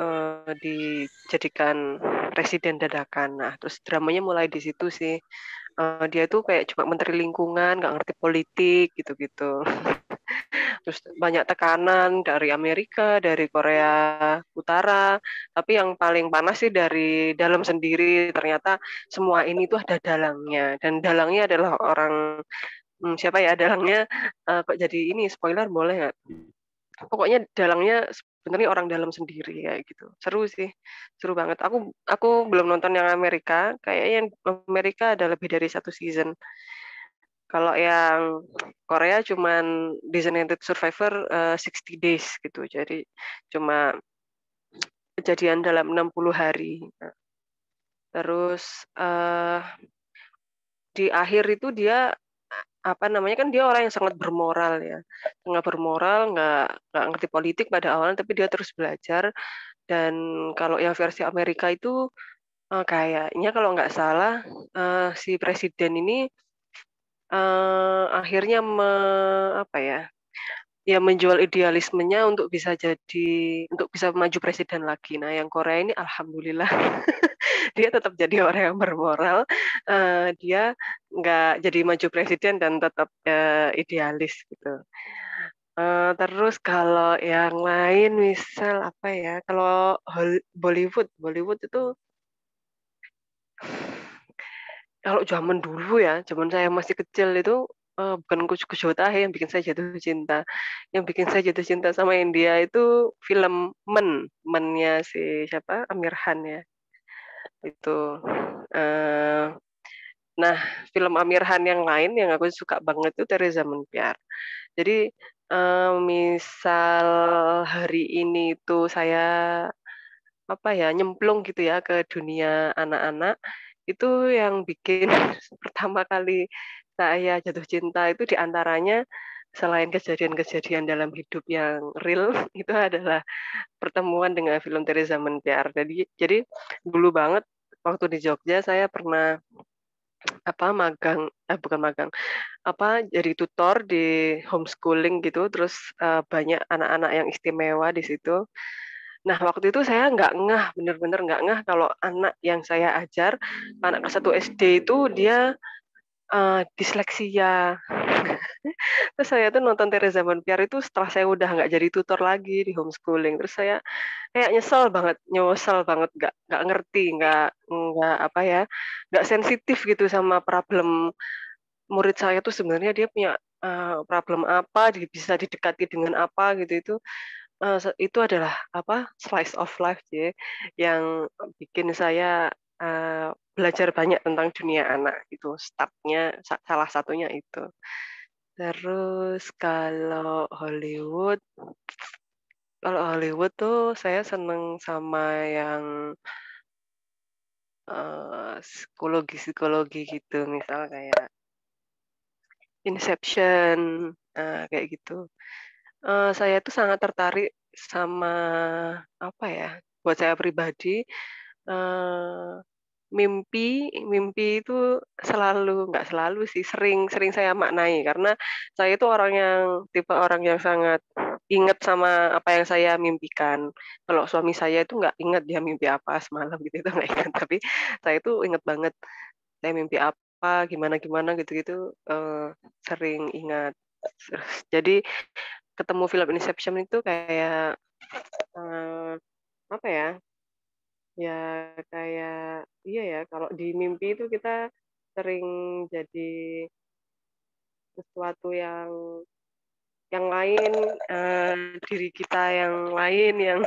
dijadikan presiden dadakan. Nah, terus dramanya mulai di situ sih. Dia tuh kayak cuma menteri lingkungan, nggak ngerti politik gitu-gitu. Terus banyak tekanan dari Amerika, dari Korea Utara, tapi yang paling panas sih dari dalam sendiri. Ternyata semua ini tuh ada dalangnya, dan dalangnya adalah orang siapa ya dalangnya? Kok jadi ini spoiler boleh nggak? Pokoknya dalangnya sebenarnya orang dalam sendiri ya gitu. Seru sih, seru banget. Aku belum nonton yang Amerika, kayaknya yang Amerika ada lebih dari 1 season. Kalau yang Korea cuman Designated Survivor 60 days gitu. Jadi cuma kejadian dalam 60 hari. Terus di akhir itu dia apa namanya, kan dia orang yang sangat bermoral ya, sangat bermoral, nggak ngerti politik pada awalnya, tapi dia terus belajar. Dan kalau yang versi Amerika itu kayaknya kalau nggak salah si presiden ini akhirnya apa ya menjual idealismenya untuk bisa maju presiden lagi. Nah, yang Korea ini alhamdulillah dia tetap jadi orang yang bermoral. Dia nggak jadi maju presiden dan tetap idealis gitu. Terus kalau yang lain misal apa ya? Kalau Bollywood itu kalau zaman dulu ya, zaman saya masih kecil itu bukan Kucu Tahe yang bikin saya jatuh cinta. Yang bikin saya jatuh cinta sama India itu film Men-nya si siapa? Amir Khan ya. Itu. Nah, film Amir Khan yang lain yang aku suka banget itu Tere Zaman Pyar. Jadi misal hari ini tuh saya apa ya nyemplung gitu ya ke dunia anak-anak, itu yang bikin pertama kali saya jatuh cinta itu diantaranya selain kejadian-kejadian dalam hidup yang real itu adalah pertemuan dengan film Tere Zaman Pyar. Jadi dulu banget waktu di Jogja saya pernah magang, bukan magang, jadi tutor di homeschooling gitu, terus banyak anak-anak yang istimewa di situ. Nah, waktu itu saya nggak ngeh, bener-bener nggak ngeh kalau anak yang saya ajar, anak kelas 1 SD itu dia disleksia. Terus saya tuh nonton Tere Zaman Pyar itu setelah saya udah nggak jadi tutor lagi di homeschooling. Terus saya kayak nyesel banget, nggak ngerti, nggak apa ya, nggak sensitif gitu sama problem murid saya tuh sebenarnya dia punya problem apa, bisa didekati dengan apa gitu itu adalah slice of life ya yang bikin saya belajar banyak tentang dunia anak itu startnya salah satunya itu. Terus kalau Hollywood tuh saya seneng sama yang psikologi gitu, misal kayak Inception, kayak gitu. Saya tuh sangat tertarik sama apa ya? Buat saya pribadi, eee, mimpi itu nggak selalu sih, sering sering saya maknai karena saya itu tipe orang yang sangat ingat sama apa yang saya mimpikan. Kalau suami saya itu nggak ingat dia mimpi apa semalam gitu, itu nggak ingat, tapi saya itu ingat banget saya mimpi apa, gimana-gimana gitu-gitu, sering ingat. Jadi ketemu film Inception itu kayak, apa ya, ya kayak iya ya, kalau di mimpi itu kita sering jadi sesuatu yang lain, diri kita yang lain yang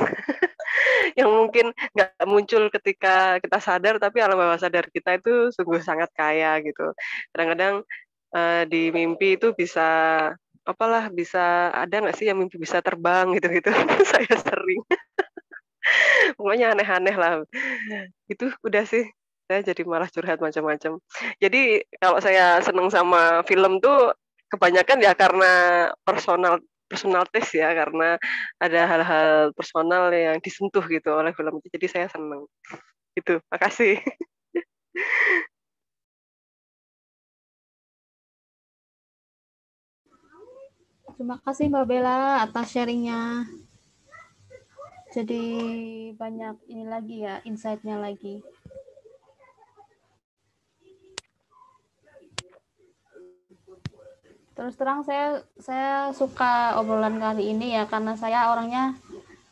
yang mungkin nggak muncul ketika kita sadar, tapi alam bawah sadar kita itu sungguh sangat kaya gitu. Kadang-kadang di mimpi itu bisa ada nggak sih yang mimpi bisa terbang gitu-gitu. Saya sering. Pokoknya aneh-aneh lah. Itu udah sih. Saya jadi malah curhat macam-macam. Jadi kalau saya seneng sama film tuh kebanyakan ya karena personal taste ya, karena ada hal-hal personal yang disentuh gitu oleh film itu. Jadi saya seneng. Itu. Makasih. Terima kasih Mbak Bella atas sharingnya. Jadi banyak ini lagi ya, insight-nya lagi. Terus terang saya suka obrolan kali ini ya, karena saya orangnya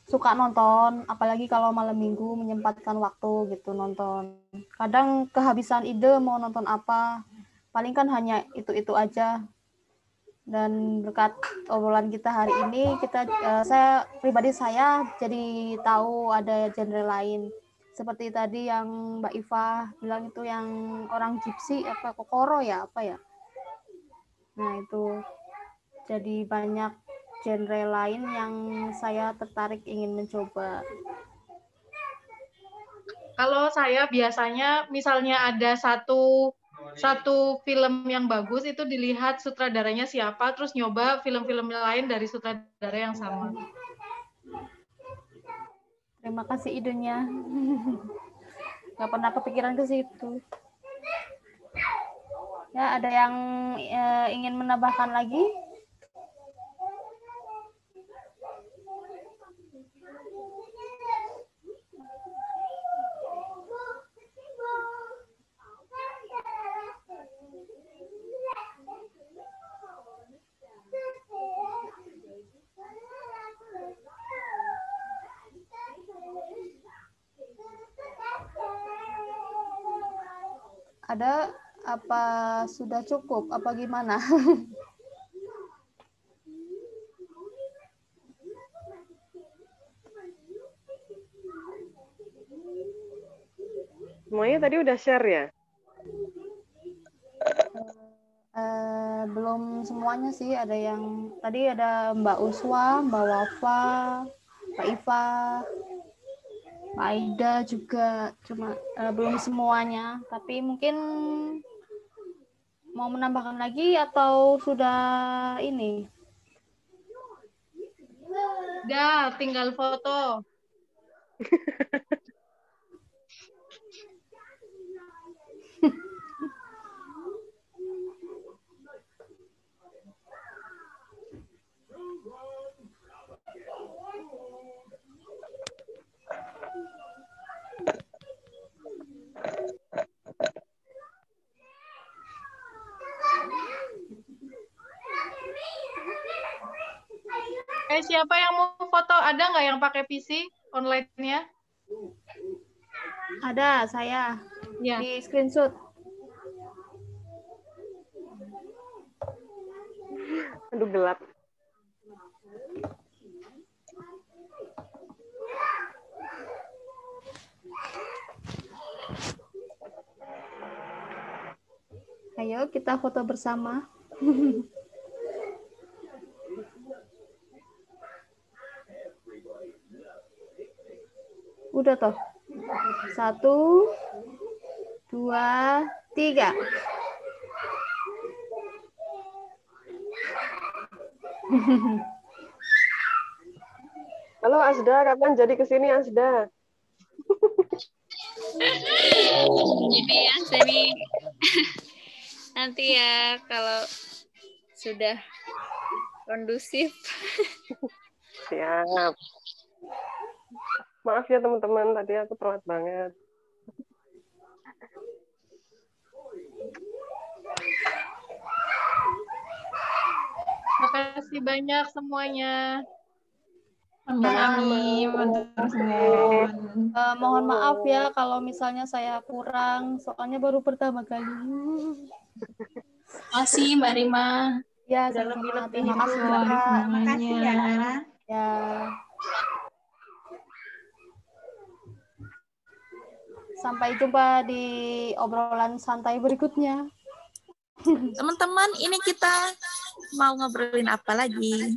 suka nonton, apalagi kalau malam minggu menyempatkan waktu gitu nonton. Kadang kehabisan ide mau nonton apa, paling kan hanya itu-itu aja. Dan berkat obrolan kita hari ini, pribadi saya jadi tahu ada genre lain. Seperti tadi yang Mbak Iva bilang itu yang orang Gypsy, Kokoro ya, apa ya? Nah, itu jadi banyak genre lain yang saya tertarik ingin mencoba. Kalau saya biasanya misalnya ada satu film yang bagus itu dilihat sutradaranya siapa, terus nyoba film-film lain dari sutradara yang sama. Terima kasih idenya. Nggak pernah kepikiran ke situ. Ya, ada yang ingin menambahkan lagi? Ada apa sudah cukup apa gimana? Semuanya tadi udah share ya? Belum semuanya sih, ada yang tadi ada Mbak Uswa, Mbak Wafa, Mbak Iva, Mbak Aida juga, cuma belum semuanya, tapi mungkin mau menambahkan lagi atau sudah ini? Udah, tinggal foto. Siapa yang mau foto? Ada nggak yang pakai PC online-nya? Ada, saya. Ya. Di screenshot. Aduh, gelap. Ayo kita foto bersama. Udah toh. 1, 2, 3. Halo Asda, kapan jadi kesini Asda? Jadi ya, sini nanti ya kalau sudah kondusif. Siap. Maaf ya teman-teman, tadi aku telat banget. Makasih banyak semuanya. Mohon maaf ya kalau misalnya saya kurang, soalnya baru pertama kali. Makasih Mbak Rima. Ya, udah sama-sama. lebih Terima kasih dari Mbak. Makasih ya. Ya. Sampai jumpa di obrolan santai berikutnya. Teman-teman, ini kita mau ngobrolin apa lagi?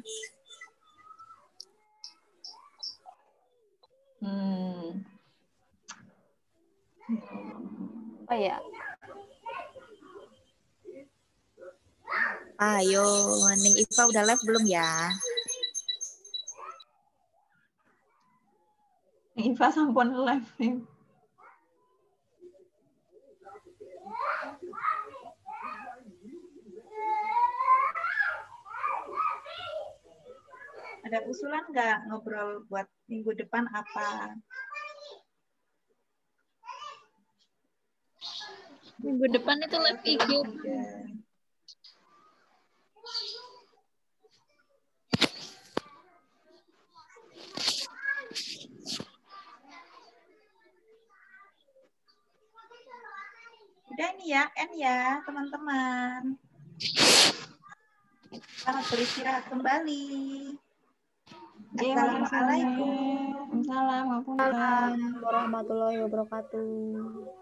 Oh ya. Ayo, Ning Iva udah live belum ya? Ning Iva sampun live nih. Ada usulan nggak ngobrol buat minggu depan apa? Minggu depan itu live IG. Udah nih ya, N ya, teman-teman. Selamat beristirahat kembali. Assalamualaikum. Waalaikumsalam warahmatullahi wabarakatuh.